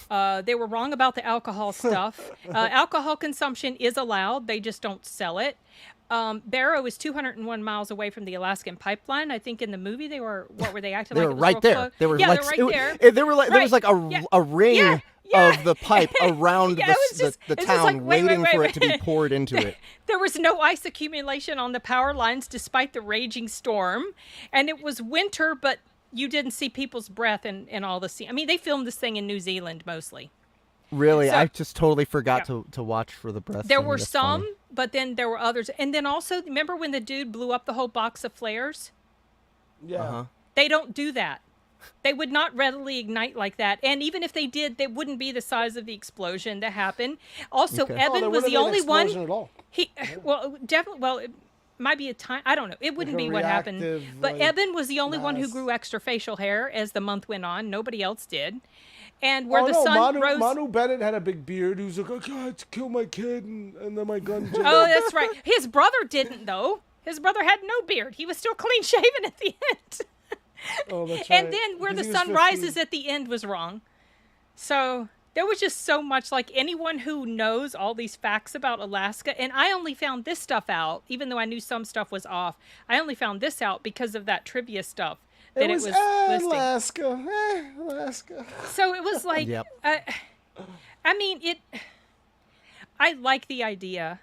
They were wrong about the alcohol stuff. Alcohol consumption is allowed. They just don't sell it. Barrow is 201 miles away from the Alaskan pipeline. I think in the movie they were acting they like were it was right real there. close. They were yeah, like, they're right there. There was like a ring of the pipe around the town, like, wait, for it to be poured into it. There was no ice accumulation on the power lines despite the raging storm, and it was winter, but you didn't see people's breath in all the scene. I mean, they filmed this thing in New Zealand mostly. Really? So, I just totally forgot to watch for the breath. There were some, but then there were others. And then also, remember when the dude blew up the whole box of flares? Yeah. Uh-huh. They don't do that. They would not readily ignite like that. And even if they did, they wouldn't be the size of the explosion that happened. Also, Okay. Oh, there Evan was wouldn't the have been an only one. explosion at all. He, well, definitely, well, it might be a time. I don't know. It wouldn't a be what happened. reactive, But like, Evan was the only one who mass. grew extra facial hair as the month went on. Nobody else did. And where Oh the no, sun rose. Manu Bennett had a big beard. He was like, I can't kill my kid, and then my gun jammed. Oh, that's right. His brother didn't, though. His brother had no beard. He was still clean shaven at the end. Oh, that's right. And then where the Because he was sun 15. rises at the end was wrong. So there was just so much, like, anyone who knows all these facts about Alaska, and I only found this stuff out, even though I knew some stuff was off. I only found this out because of that trivia stuff that It was listing. Alaska. Alaska. So it was like, Yep. I mean, I like the idea.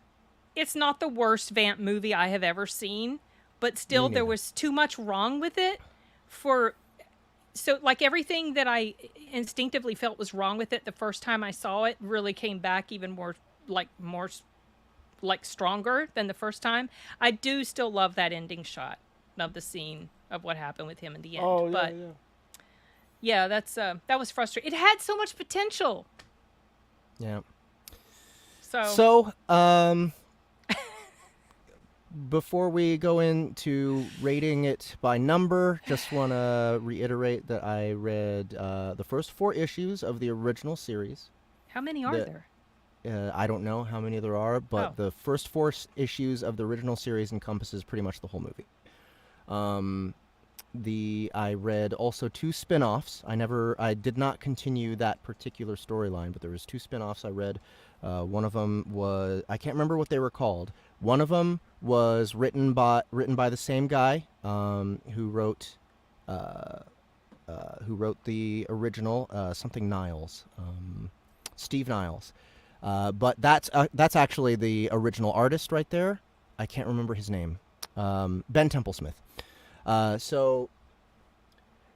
It's not the worst vamp movie I have ever seen, but still there neither. was too much wrong with it so like everything that I instinctively felt was wrong with it the first time I saw it really came back even more stronger than the first time. I do still love that ending shot of the scene of what happened with him in the end. Oh yeah, but yeah. yeah, that was frustrating. It had so much potential. Yeah. So Before we go into rating it by number, just want to reiterate that I read the first 4 issues of the original series. how many are the- there? I don't know how many there are, but Oh. the first 4 issues of the original series encompasses pretty much the whole movie. I read also 2 spin-offs. I did not continue that particular storyline, but there was 2 spin-offs I read. One of them was, I can't remember what they were called. One of them was written by the same guy who wrote the original, something Niles, Steve Niles. But that's actually the original artist right there. I can't remember his name. Ben Templesmith.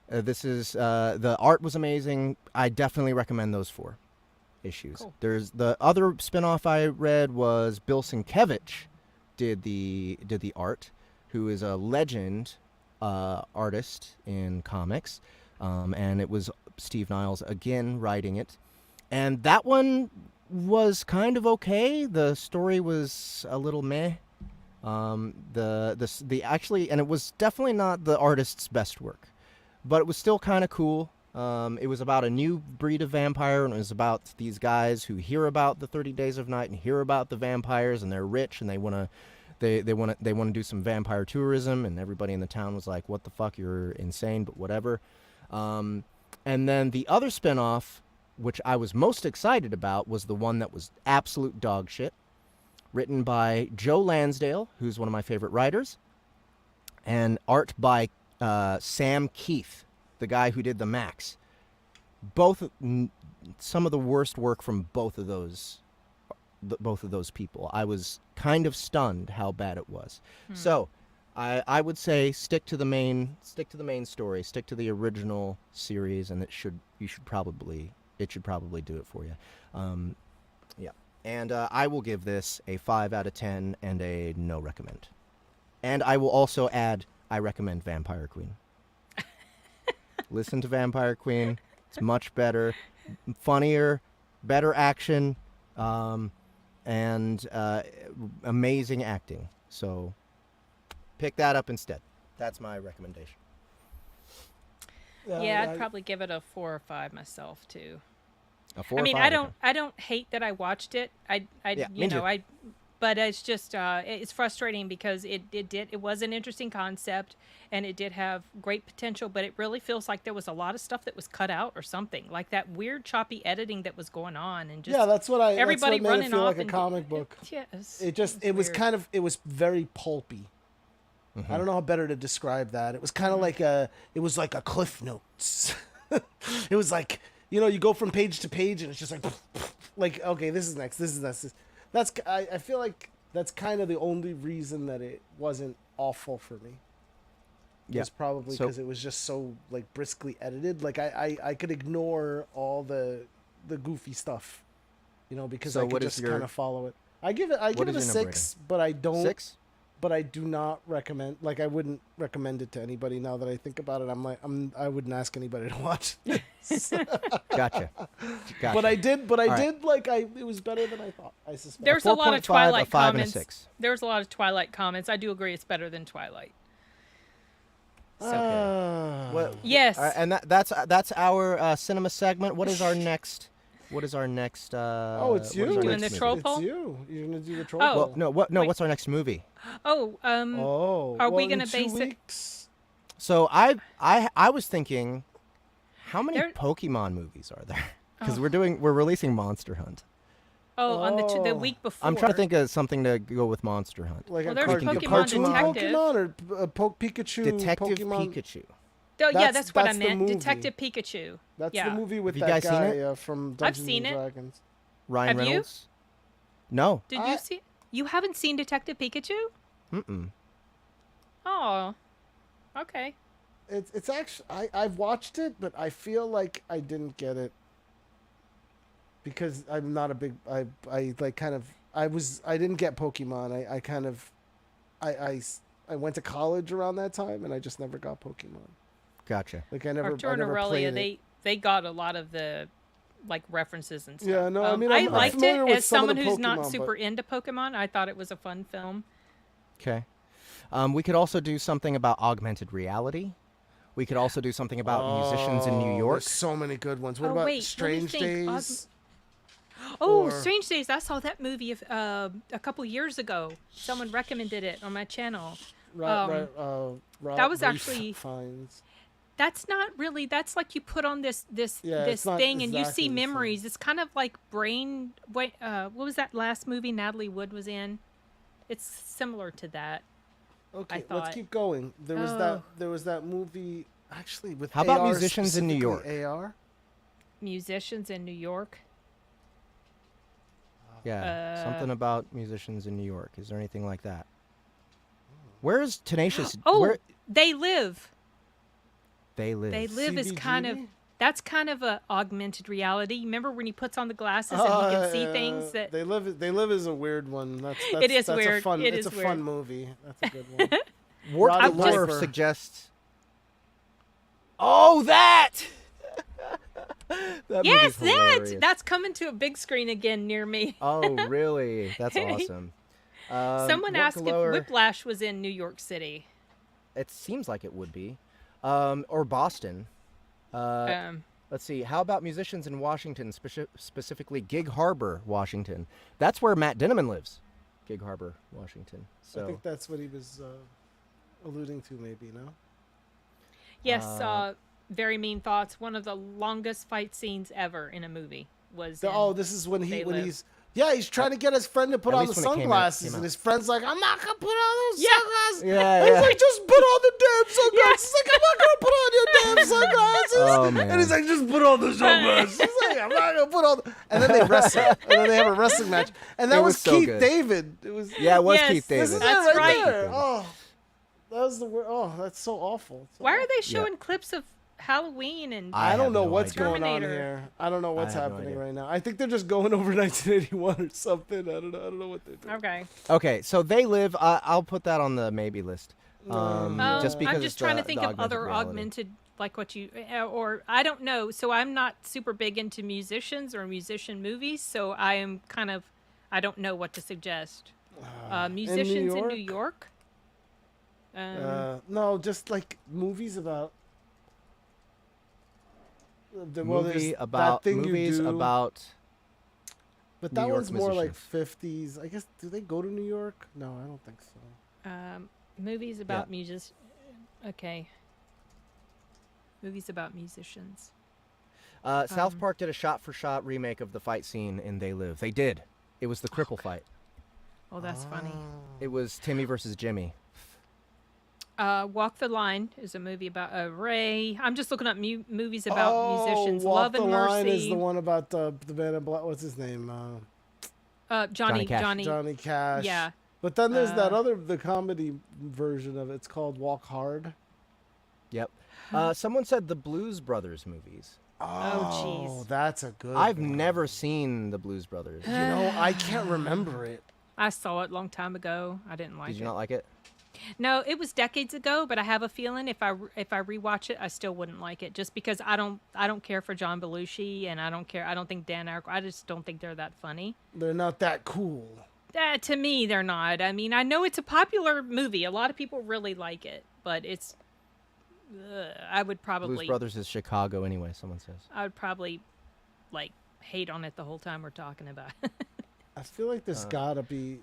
This is the art was amazing. I definitely recommend those 4 issues. Cool. There's the other spin-off I read was Bill Sienkiewicz did the art, who is a legend artist in comics, and it was Steve Niles again writing it, and that one was kind of okay. The story was a little meh. Actually, and it was definitely not the artist's best work, but it was still kind of cool. It was about a new breed of vampire, and it was about these guys who hear about the 30 Days of Night and hear about the vampires, and they're rich, and they want to do some vampire tourism, and everybody in the town was like, "What the fuck? You're insane," but whatever. And then the other spinoff, which I was most excited about, was the one that was absolute dog shit, written by Joe Lansdale, who's one of my favorite writers, and art by Sam Keith, the guy who did the Max. Some of the worst work from both of those people. I was kind of stunned how bad it was. So I would say stick to the main story, stick to the original series, and it should probably do it for you. Yeah. And I will give this a 5 out of 10 and a no recommend. And I will also add, I recommend Vampire Queen. Listen to Vampire Queen. It's much better, funnier, better action, and amazing acting. So pick that up instead. That's my recommendation. Yeah, I'd probably give it a 4 or 5 myself too. A 4 I or mean, 5? I don't hate that I watched it. Yeah, me too. But it's just it's frustrating because it was an interesting concept and it did have great potential, but it really feels like there was a lot of stuff that was cut out or something, like that weird choppy editing that was going on, and just everybody that's what made running it feel off like a and- comic book. Yes, It was very pulpy. I don't know how better to describe that. It was kind of like a Cliff Notes. It was like, you go from page to page and it's just like okay, this is next. I feel like that's kind of the only reason that it wasn't awful for me. Yeah. Was probably because it was just so like briskly edited. Like I could ignore all the goofy stuff, because So I what could is just your- kind of follow it. I give it a is your number 6, but I don't. 6? but I do not recommend. Like, I wouldn't recommend it to anybody. Now that I think about it, I wouldn't ask anybody to watch this. Gotcha. But I did. But I All did. Like, it was better than I thought. I suspect. There's a lot of 4.5, Twilight a 5, and a comments. 6. There's a lot of Twilight comments. I do agree it's better than Twilight. Well, Yes. and that's our cinema segment. What is our next? What is our next? Oh, it's you. what is our Doing next the movie? troll It's poll? you. You're gonna do the troll Oh. poll. Well, no. What? No. Wait. What's our next movie? Oh, Oh. Are we well, gonna in base 2 it- weeks. So I was thinking, how many There- Pokemon movies are there? Because Oh. we're releasing Monster Hunt. on the Oh. week before. I'm trying to think of something to go with Monster Hunt. Like Well, a there's cartoon, Pokemon cartoon Detective. Pokemon or Pikachu. Detective Pokemon. Pikachu. Oh, yeah, That's- that's what I that's the meant. movie. Detective Pikachu. That's Yeah. the movie with Have you that guys seen guy it? from Dungeons seen and it. Dragons. Ryan Have you? Reynolds. No. Did you see? You haven't seen Detective Pikachu? Mm-mm. Oh, okay. It's actually I've watched it, but I feel like I didn't get it because I'm not a big I like kind of I didn't get Pokemon. I kind of I went to college around that time and I just never got Pokemon. Gotcha. Like I never Arthur and played Aurelia, it. they got a lot of the like references and stuff. Yeah, no, I mean, I I'm liked familiar it with as some of someone the who's not Pokemon, super into Pokemon. I thought it was a fun film. Okay. We could also do something about augmented reality. We could also do something about musicians in New York. There's so many good ones. What Oh, about wait, let me Strange think. Days? Oh, Or- Strange Days! I saw that movie a couple years ago. Someone recommended it on my channel. That was actually- Fiennes. That's not really. That's like you put on this Yeah, it's not thing and you exactly see the same. memories. It's kind of like brain. What was that last movie Natalie Wood was in? It's similar to that. Okay, thought- let's keep going. There was Oh. that movie actually with How about AR, Musicians in New York? specifically AR? Musicians in New York. Yeah. Something about musicians in New York. Is there anything like that? Where is Tenacious? Oh, Where They Live. They live. They Live is kind of. CBGB? That's kind of a augmented reality. Remember when he puts on the glasses and he can see things that. They live is a weird one. That's It is that's weird. A fun, It it's is a weird. fun movie. That's a good one. Warped Roddy Lore Piper. suggests. Oh, that! That Yes, movie's hilarious. that's coming to a big screen again near me. Oh, really? That's awesome. Someone Warped asked if Lore- Whiplash was in New York City. It seems like it would be, or Boston. Let's see. How about musicians in Washington, specifically Gig Harbor, Washington? That's where Matt Dinneman lives. Gig Harbor, Washington. So I think that's what he was alluding to, maybe. No. Yes, very mean thoughts. One of the longest fight scenes ever in a movie was. Oh, this is when They Live. he's trying to get his friend to put At on the least when it came sunglasses, out. and his friend's like, "I'm not gonna put on those Yeah. sunglasses." Yeah, And he's yeah. like, "Just put on the damn sunglasses." He's like, "I'm not gonna put on your damn sunglasses." Oh, man. And he's like, "Just put on the sunglasses." He's like, "I'm not gonna put on." And then they wrestle, and then they have a wrestling match, and that It was was so Keith good. David. It was. Yeah, it was Yes, Keith David. This is That's it right right. there. Oh, that was the word. Oh, that's so awful. So Why are awful. they showing clips of Halloween and? I don't have know no what's idea. going on Terminator. here. I don't know what's have no happening idea. right now. I think they're just going over 1981 or something. I don't know what they're doing. Okay. Okay, so They Live. I'll put that on the maybe list. Just because I'm just it's trying the- to think the of other reality. augmented, like what you, or I don't know. So I'm not super big into musicians or musician movies. So I am kind of, I don't know what to suggest. Musicians in New York. No, just like movies about. There's Movie that about thing you movies do, about. but New that York one's more like musicians. 50s. I guess. Do they go to New York? No, I don't think so. Movies about music. Okay. Movies about musicians. South Park did a shot-for-shot remake of the fight scene in They Live. They did. It was the cripple fight. Oh, that's funny. It was Timmy versus Jimmy. Walk the Line is a movie about Ray. I'm just looking up movies about musicians. Walk Love the and Line Mercy. is the one about the man in black. What's his name? Johnny Cash. Johnny. Cash. Yeah. But then there's that other the comedy version of it. It's called Walk Hard. Yep. Someone said the Blues Brothers movies. Oh, jeez. That's a good. I've one. never seen the Blues Brothers. You know, I can't remember it. I saw it a long time ago. I didn't like it. Did you not like it? No, it was decades ago, but I have a feeling if I rewatch it, I still wouldn't like it, just because I don't care for John Belushi, and I don't think Dan Aykroyd. I just don't think they're that funny. They're not that cool. To me, they're not. I mean, I know it's a popular movie. A lot of people really like it, but it's. I would probably. Blues Brothers is Chicago anyway. Someone says. I would probably, like, hate on it the whole time we're talking about it. I feel like there's gotta be.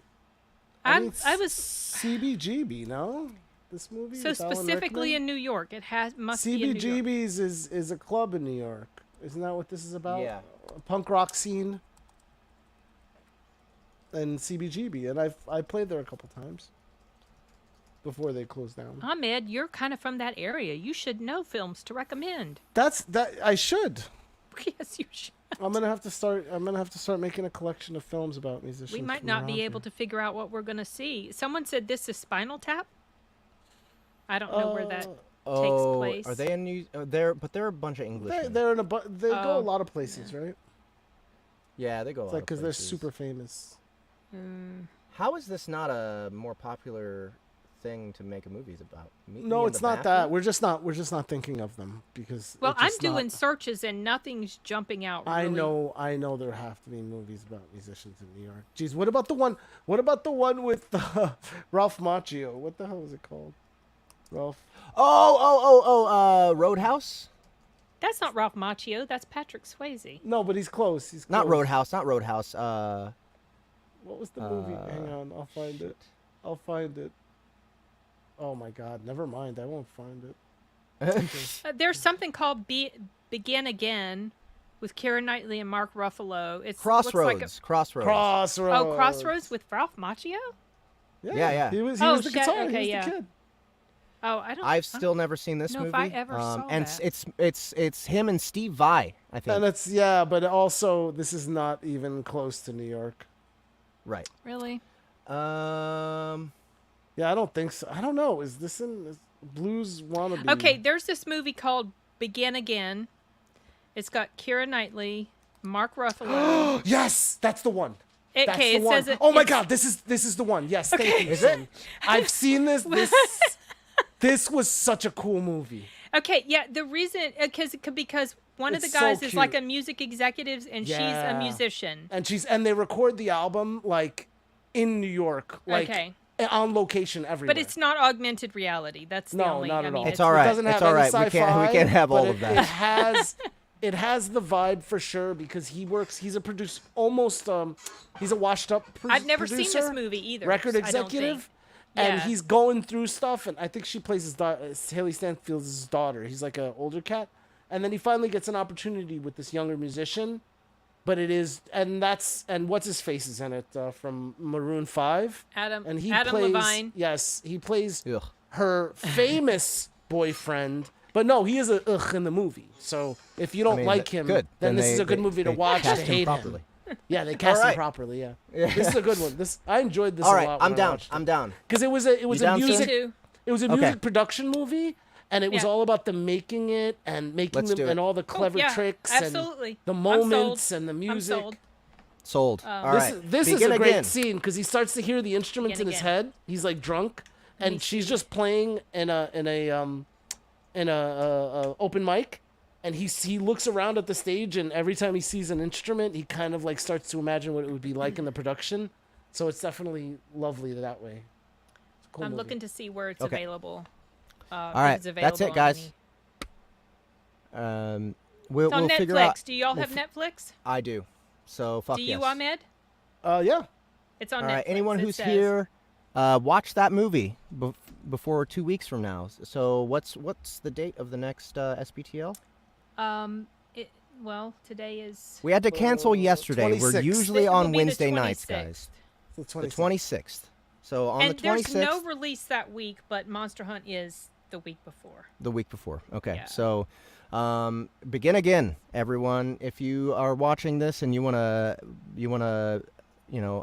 I mean, was CBGB, no? This movie. so with Alan specifically Rickman? in New York. It must be in New York. CBGB's is a club in New York. Isn't that what this is about? Yeah. A punk rock scene. And CBGB, and I played there a couple times before they closed down. Ahmed, you're kind of from that area. You should know films to recommend. That I should. Yes, you should. I'm gonna have to start making a collection of films about musicians. We might from not around be able here. to figure out what we're going to see. Someone said this is Spinal Tap. I don't know where that takes place. Are they in New? But they're a bunch of English. They're in they go a Oh, lot of places, right? Yeah, they go. It's a lot like of because they're places. super famous. How is this not a more popular thing to make movies about? Meet Me No, in it's the not that. Bathroom? We're just not thinking of them because. Well, it's I'm just doing not- searches and nothing's jumping out. I really. know there have to be movies about musicians in New York. Jeez, what about the one with Ralph Macchio? What the hell is it called? Ralph. Roadhouse? That's not Ralph Macchio. That's Patrick Swayze. No, but he's close. He's Not close. Roadhouse. Not Roadhouse. What was the movie? Hang on, I'll find it. Oh my God, never mind. I won't find it. There's something called Begin Again with Keira Knightley and Mark Ruffalo. It's Crossroads. Looks Crossroads. Crossroads. Crossroads with Ralph Macchio? Yeah. He was Oh, the shit, guitar. okay, he yeah. was the kid. Oh, I don't. I've still never seen this know movie. if I ever saw and that. it's him and Steve Vai, I think. And it's but also this is not even close to New York. Right. Really? Yeah, I don't think so. I don't know. Is this in Blues Wannabe? Okay, there's this movie called Begin Again. It's got Keira Knightley, Mark Ruffalo. Yes, that's the one. That's Okay, the it one. says Oh my it's- God, this is the one. Yes, thank you. Is it? Jen. I've seen this. This was such a cool movie. Okay, yeah, the reason because one of the It's so guys is like cute. a music executive and she's a Yeah. musician. And they record the album like in New York, like Okay. on location everywhere. But it's not augmented reality. That's the No, only. not I at mean, all. It's all right. It doesn't It's have all any right. We sci-fi, can't have all but of that. It has the vibe for sure because he works. He's a producer, almost. He's a washed-up I've never seen this producer, movie either. record I don't think. executive, and Yeah. he's going through stuff. And I think she plays his daughter. Haley Stanfield's daughter. He's like an older cat, and then he finally gets an opportunity with this younger musician. But it is, and what's his face is in it from Maroon 5. Adam And he Adam plays, Levine. Yes, he plays Ugh. her famous boyfriend. But no, he is a ugh in the movie. So if you don't mean, like him, good. then this they- is a good they- movie to they watch to cast him hate properly. him. Yeah, they cast him Alright. properly. Yeah. This is a good one. I enjoyed this All a right, lot. I'm down. I'm down. Because it was a You down, music. sir? Too. It was a Okay. music production movie, and it was Yeah. all about the making it and making Let's them do it. and all the clever yeah, tricks absolutely. and the I'm moments sold. and the I'm music. sold. Sold. All right. This is Begin a great again. scene because he starts to hear the instruments Begin in his again. head. He's like drunk, me and she's see. just playing in a open mic, and he looks around at the stage, and every time he sees an instrument, he kind of like starts to imagine what it would be like in the production. So it's definitely lovely that way. It's a cool I'm movie. looking to see where it's Okay. available. All right, It's that's available it, on guys. any- We'll It's on figure out. Netflix. Do y'all we'll have Netflix? I do. So fuck Do yes. you, Ahmed? Yeah. It's on All Netflix. right, anyone it who's says. here, watch that movie before 2 weeks from now. So what's the date of the next SBTL? Well, today is. We had to cancel yesterday. We're 26th. usually It will on be the Wednesday nights, 26th. guys. It's The 26th. So on And the there's 26th, no release that week, but Monster Hunt is the week before. the week before. Okay. Yeah. So begin again, everyone. If you are watching this and you wanna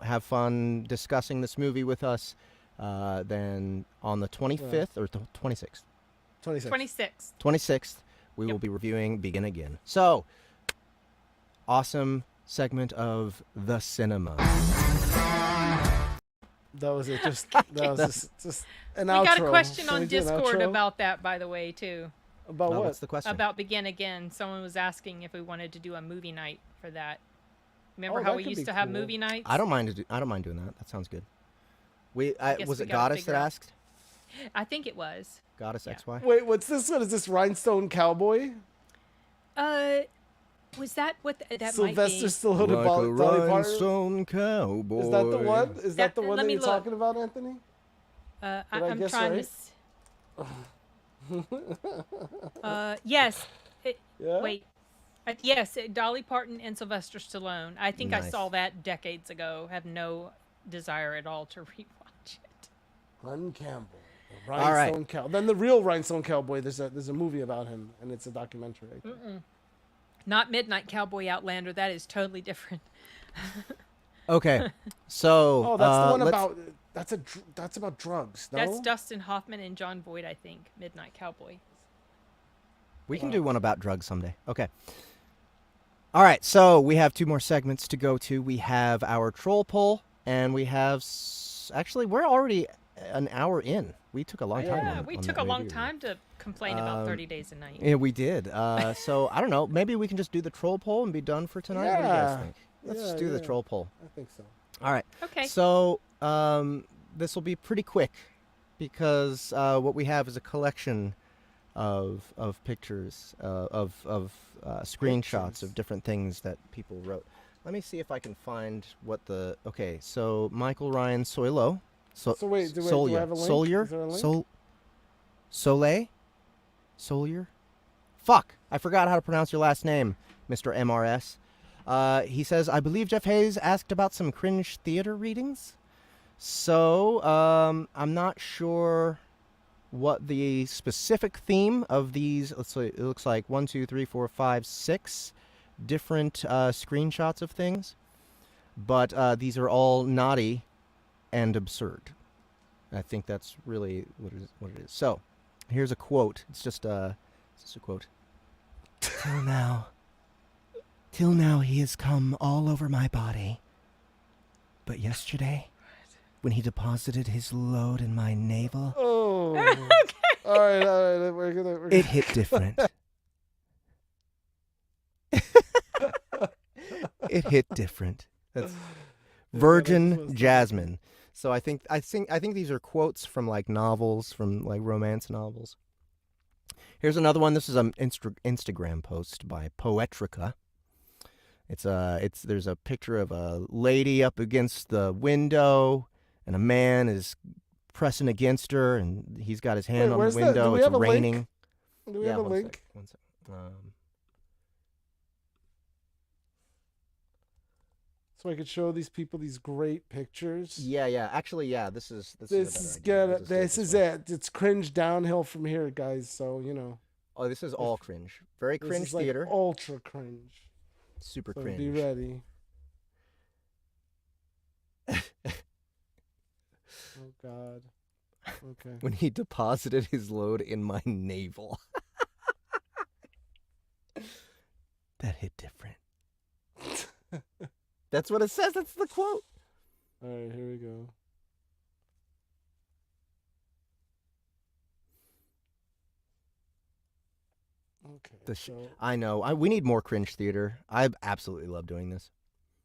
have fun discussing this movie with us, then on the 25th or 26th. 26. 26th, we Yep. will be reviewing Begin Again. So, awesome segment of the cinema. That was it. Just that was just an We outro. got a question Can on we do an Discord outro? about that, by the way, too. About what? What's the question? About Begin Again. Someone was asking if we wanted to do a movie night for that. Remember Oh, how that we could used be to have cool. movie nights? I don't mind doing that. That sounds good. guess Was we it gotta Goddess figure that out. asked? I think it was. Goddess Yeah. XY? Wait, what's this one? Is this Rhinestone Cowboy? Was that what that Sylvester might Stallone Like about a Dolly Parton? rhinestone cowboy. Is that the one? Is that the Let one that me you're look. talking about, Anthony? be? I I'm guess trying right? to. Yes. Yeah. Wait. Yes, Dolly Parton and Sylvester Stallone. I think I Nice. saw that decades ago. Have no desire at all to rewatch it. Glenn Campbell, the All right. Rhinestone Cowboy. Then the real Rhinestone Cowboy. There's a movie about him, and it's a documentary. I think. Not Midnight Cowboy Outlander. That is totally different. Okay, so Oh, that's the one let's- about. That's about drugs. No. That's Dustin Hoffman and John Boyd, I think. Midnight Cowboy. We can do one about drugs someday. Okay. All right, so we have 2 more segments to go to. We have our troll poll, and we have actually we're already an hour in. We took a long time. Yeah, on- we on took that a long review. time to complain about 30 Days a Night. Yeah, we did. So I don't know. Maybe we can just do the troll poll and be done for tonight. What do you guys Yeah. think? Let's Yeah, just do the yeah. troll poll. I think so. All right. Okay. So this will be pretty quick because what we have is a collection of pictures of screenshots Pictures. of different things that people wrote. Let me see if I can find what the okay. So Michael Ryan Soilo. So wait, do I have a link? Solier? Is there a link? Soleil? Solier? Fuck! I forgot how to pronounce your last name, Mr. MRS. He says, I believe Jeff Hayes asked about some Cringe theater readings. So, I'm not sure what the specific theme of these, let's see, it looks like 1, 2, 3, 4, 5, 6 different screenshots of things. But these are all naughty and absurd. I think that's really what it is. So, here's a quote. It's just a quote. Till now he has come all over my body. But yesterday, when he deposited his load in my navel, Oh. Okay. All right. We're gonna. it hit different. It hit different. That's Virgin Jasmine. So I think these are quotes from like novels, from like romance novels. Here's another one. This is an Instagram post by Poetrica. There's a picture of a lady up against the window, and a man is pressing against her, and he's got his hand Wait, on where's the that? Do window. we It's have a link? raining. Do we have a one link? sec, one sec. So I could show these people these great pictures. Yeah. Actually, yeah. This is This a is better idea. good. Let's just do it This is way. it. It's Cringe downhill from here, guys. So Oh, this is all cringe. Very this cringe is like theater. ultra cringe. Super So cringe. be ready. Oh God. Okay. When he deposited his load in my navel. That hit different. That's what it says. That's the quote. All right, here we go. Okay. So I know. We need more cringe theater. I absolutely love doing this.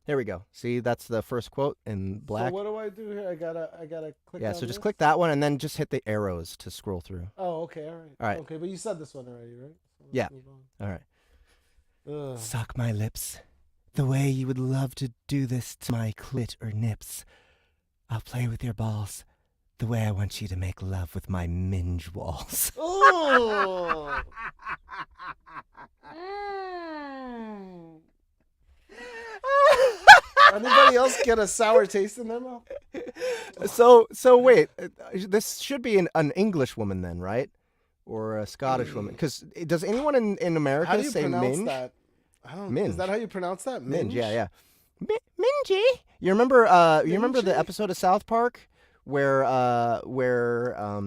Here we go. See, that's the first quote in black. So what do I do here? I gotta click. Yeah, on so just this? click that one and then just hit the arrows to scroll through. Oh, okay, all right. All right. Okay, but you said this one already, right? So let's Yeah. move on. All right. Ugh. Suck my lips, the way you would love to do this to my clit or nips. I'll play with your balls, the way I want you to make love with my minge walls. Oh. Anybody else get a sour taste in their mouth? So wait, this should be an English woman then, right? Or a Scottish woman? Because does anyone in America How do you say pronounce minge? that? I don't. Minge. Is that how you pronounce that? Minge, yeah. Mingy. You remember the Mingy? episode of South Park where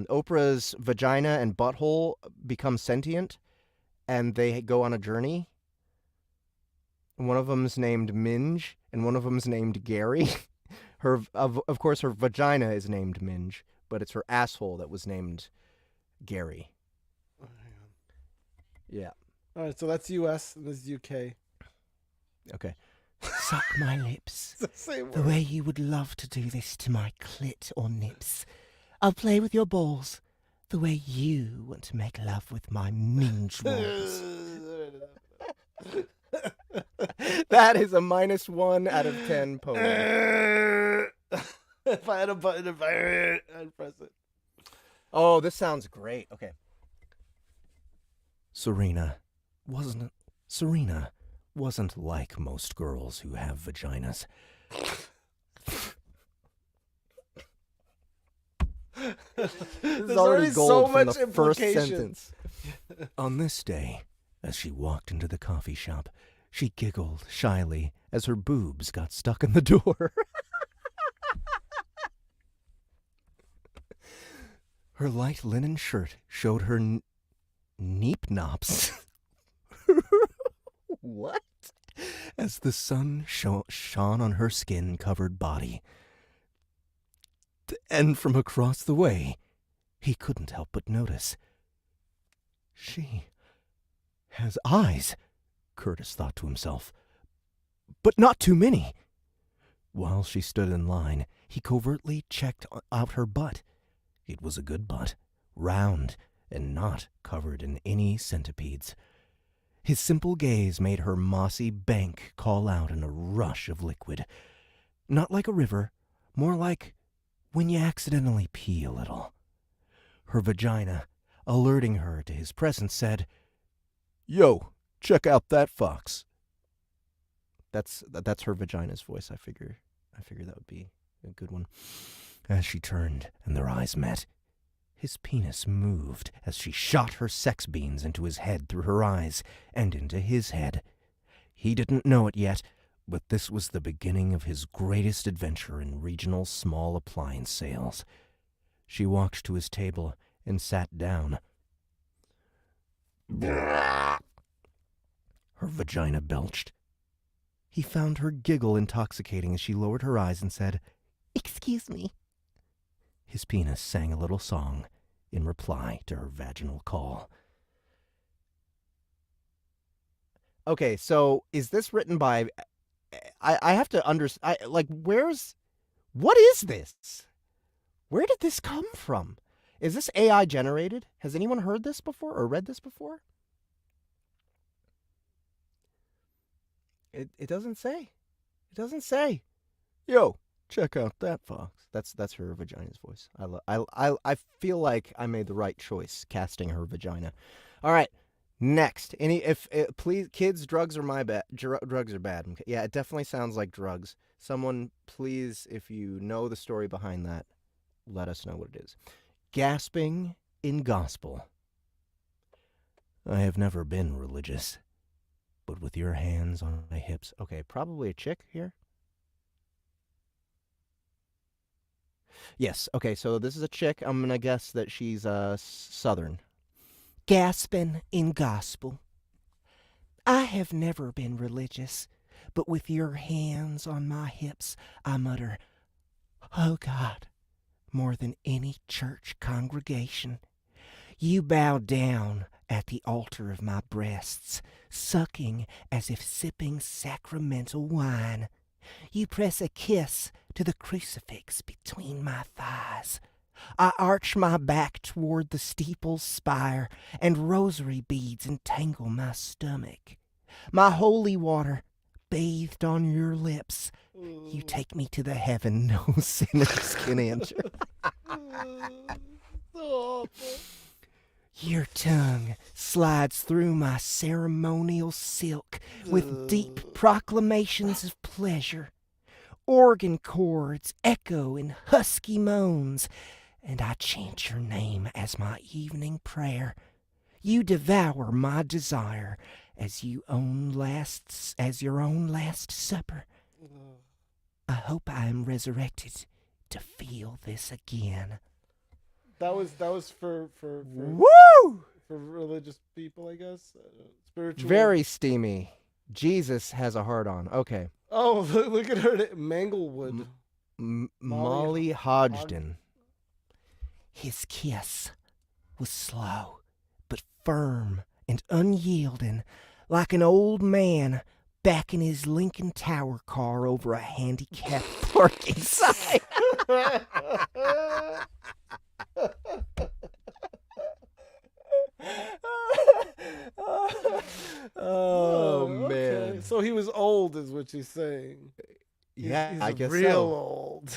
Oprah's vagina and butthole become sentient and they go on a journey? One of them's named Minge and one of them's named Gary. Of course, her vagina is named Minge, but it's her asshole that was named Gary. Oh, hang on. Yeah. All right, so that's U.S. and this is U.K. Okay. Suck my lips. It's the same The word. way you would love to do this to my clit or nips. I'll play with your balls. The way you want to make love with my minge balls. That is a -1 out of 10 poem. If I had a button, I'd press it. Oh, this sounds great. Okay. Serena wasn't like most girls who have vaginas. This is already gold so from much the first implication. sentence. On this day, as she walked into the coffee shop, she giggled shyly as her boobs got stuck in the door. Her light linen shirt showed her neep nops. What? As the sun shone on her skin-covered body. And from across the way, he couldn't help but notice. She has eyes, Curtis thought to himself. But not too many. While she stood in line, he covertly checked out her butt. It was a good butt, round and not covered in any centipedes. His simple gaze made her mossy bank call out in a rush of liquid. Not like a river, more like when you accidentally pee a little. Her vagina, alerting her to his presence, said, "Yo, check out that fox." That's her vagina's voice. I figure that would be a good one. As she turned and their eyes met, his penis moved as she shot her sex beans into his head through her eyes and into his head. He didn't know it yet, but this was the beginning of his greatest adventure in regional small appliance sales. She walked to his table and sat down. Her vagina belched. He found her giggle intoxicating as she lowered her eyes and said, "Excuse me." His penis sang a little song in reply to her vaginal call. Okay, so is this written by... I have to understand... What is this? Where did this come from? Is this AI generated? Has anyone heard this before or read this before? It doesn't say. It doesn't say. Yo, check out that fox. That's her vagina's voice. I feel like I made the right choice casting her vagina. All right, next. Please, kids, drugs are my bad. Drugs are bad. Okay. Yeah, it definitely sounds like drugs. Someone, please, if you know the story behind that, let us know what it is. Gasping in gospel. I have never been religious, but with your hands on my hips. Okay, probably a chick here. Yes, okay, so this is a chick. I'm going to guess that she's Southern. Gasping in gospel. I have never been religious, but with your hands on my hips, I mutter, "Oh God," more than any church congregation. You bow down at the altar of my breasts, sucking as if sipping sacramental wine. You press a kiss to the crucifix between my thighs. I arch my back toward the steeple's spire, and rosary beads entangle my stomach. My holy water, bathed on your lips, you take me to the heaven no sinners can enter. So awful. Your tongue slides through my ceremonial silk with deep proclamations of pleasure. Organ chords echo in husky moans, and I chant your name as my evening prayer. You devour my desire as your own last supper. I hope I am resurrected to feel this again. That was for Woo! for religious people, I guess. Spiritual. Very steamy. Jesus has a heart on. Okay. Oh, look at her, Manglewood. Molly Hodgson. His kiss was slow, but firm and unyielding, like an old man backing his Lincoln Tower car over a handicapped parking sign. Oh, okay. man. So he was old, is what she's saying. He's I guess real so. old.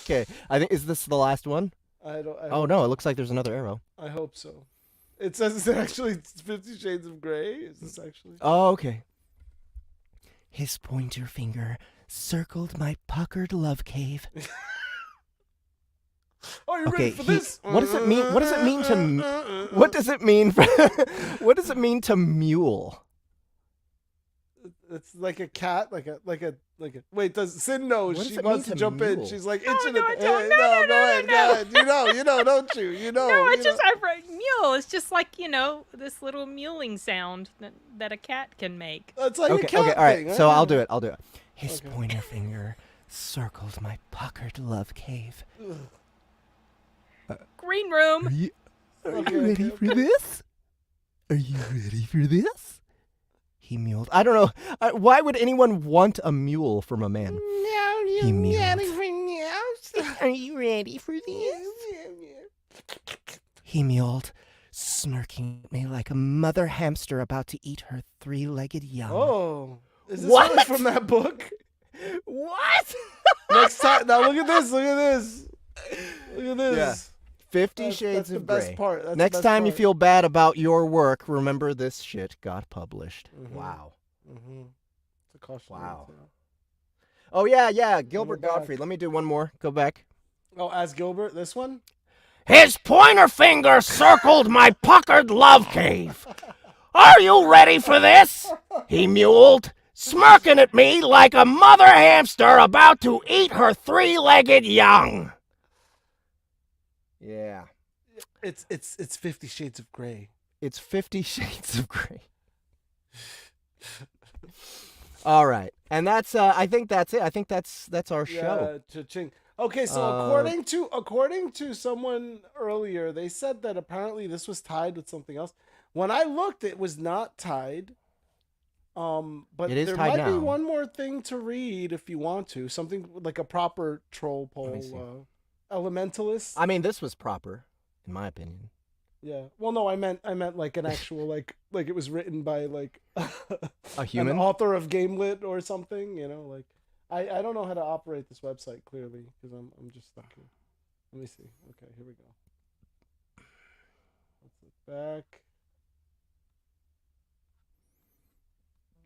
Okay, is this the last one? Oh no, it looks like there's another arrow. I hope so. It says it's actually 50 Shades of Grey. Is this actually? Oh, okay. His pointer finger circled my puckered love cave. Oh, you ready for this? What does it mean? What does it mean to? What does it mean? What does it mean to mule? It's like a cat, like a. Wait, does Sin know? What does She it wants mean to to jump in. mule? She's like No, itching no, at I the don't. No, No, go ahead, no. go ahead. You know, don't you? You know. No, you it's just know. I wrote mule. It's just like this little mewling sound that a cat can make. It's like a Okay, cat okay, all right. thing, So huh? I'll do it. His Okay. pointer finger circled my puckered love cave. Green room. Are you Okay, ready okay, for this? Are you ready for this? He mewled. I don't know. Why would anyone want a mule from a man? He mewed. Are you ready for this? He mewed, smirking at me like a mother hamster about to eat her three-legged young. Oh, is this What? really from that book? What? Next time, now look at this. Look at this. Look at this. Yeah. 50 That's Shades the of best Grey. part. That's the Next best time you part. feel bad about your work, remember this shit got published. Wow. Mm-hmm. It's a cautionary Wow. tale. Oh, yeah. Gilbert back. Gottfried. Let me do one more. Go back. Oh, as Gilbert, this one. His pointer finger circled my puckered love cave. Are you ready for this? He mewled, smirking at me like a mother hamster about to eat her three-legged young. Yeah. It's 50 Shades of Grey. It's 50 Shades of Grey. All right. And that's I think that's it. I think that's our show. Yeah, cha-ching. Okay, so according to someone earlier, they said that apparently this was tied with something else. When I looked, it was not tied. But It is there tied might be now. one more thing to read if you want to. Something like a proper troll me see. poll. Elementalist. I mean, this was proper, in my opinion. Yeah. Well, no, I meant like an actual like it was written by like A human? an author of Gamelit or something. You know, like I don't know how to operate this website clearly because I'm just stuck here. Let me see. Okay, here we go. Let's look back.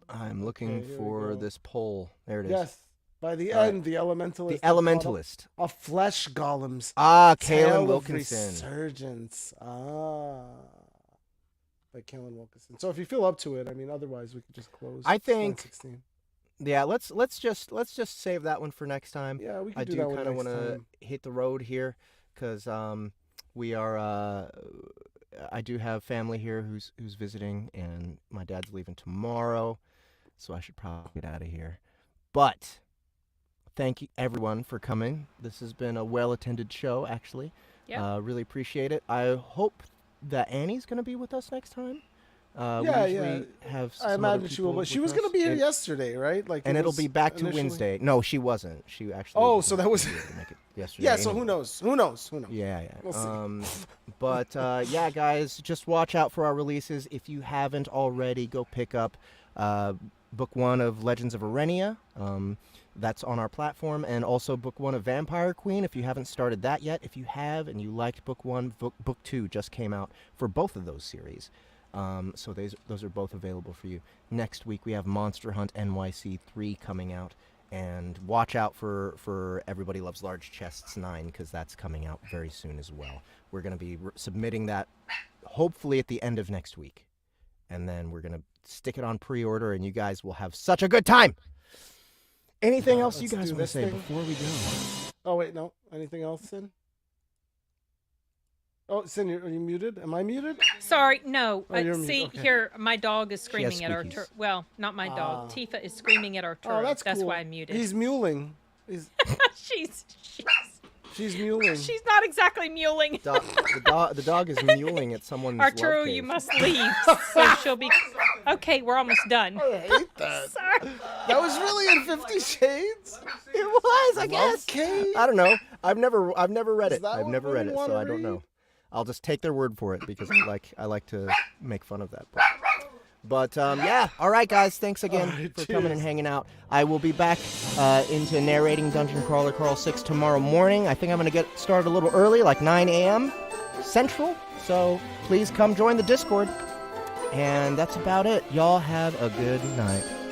I'm looking Okay, here we for go. this poll. There it is. Yes. By the All right. end, the Elementalist. The Elementalist. A flesh golems. Ah, Tale Kalen of Wilkinson. Resurgence. By Kalen Wilkinson. So if you feel up to it, I mean, otherwise we could just close. I think- 16. Yeah, let's just save that one for next time. Yeah, we can I do do that one kind of next want to time. hit the road here because we are. I do have family here who's visiting, and my dad's leaving tomorrow, so I should probably get out of here. But thank you everyone for coming. This has been a well-attended show, actually. Yeah. Really appreciate it. I hope that Annie's going to be with us next time. Yeah, we usually have I some other imagine she will. people But she with was going to us, be here and- yesterday, right? Like, and it it'll was be back to initially- Wednesday. No, she wasn't. She actually. Oh, so that was- not able to make it yesterday. Yeah. So anyway. who knows? Who knows? Who knows? Yeah. We'll see. But yeah, guys, just watch out for our releases. If you haven't already, go pick up book 1 of Legends of Arenia. That's on our platform, and also book 1 of Vampire Queen. If you haven't started that yet, if you have and you liked book 1, book 2 just came out for both of those series. So those are both available for you. Next week we have Monster Hunt NYC 3 coming out, and watch out for Everybody Loves Large Chests 9 because that's coming out very soon as well. We're going to be submitting that hopefully at the end of next week, and then we're going to stick it on pre-order, and you guys will have such a good time. Anything else you let's guys do want to this say thing. before we go? Oh wait, no. Anything else, Sin? Oh, Cindy, are you muted? Am I muted? Sorry, no. Oh, you're See, muted, okay. here, my dog is screaming at our squeakies. well, not my dog. Tifa is screaming at our turtle. Oh, that's cool. That's why I muted. He's mewling. she's She's mewling. she's not exactly mewling. The dog is mewling at someone's love Arturo, cave. you must leave. So she'll be. Okay, we're almost done. I hate that. Sorry. That was really in 50 Shades? It was, I Love guess. Cave? I don't know. I've never read Is it. that I've one never where read you it, wanna so I don't read? know. I'll just take their word for it because I like to make fun of that book. But yeah, all right, guys. Thanks again All right, for coming and cheers. hanging out. I will be back into narrating Dungeon Crawler Crawl 6 tomorrow morning. I think I'm going to get started a little early, like 9 a.m. Central. So please come join the Discord. And that's about it. Y'all have a good night.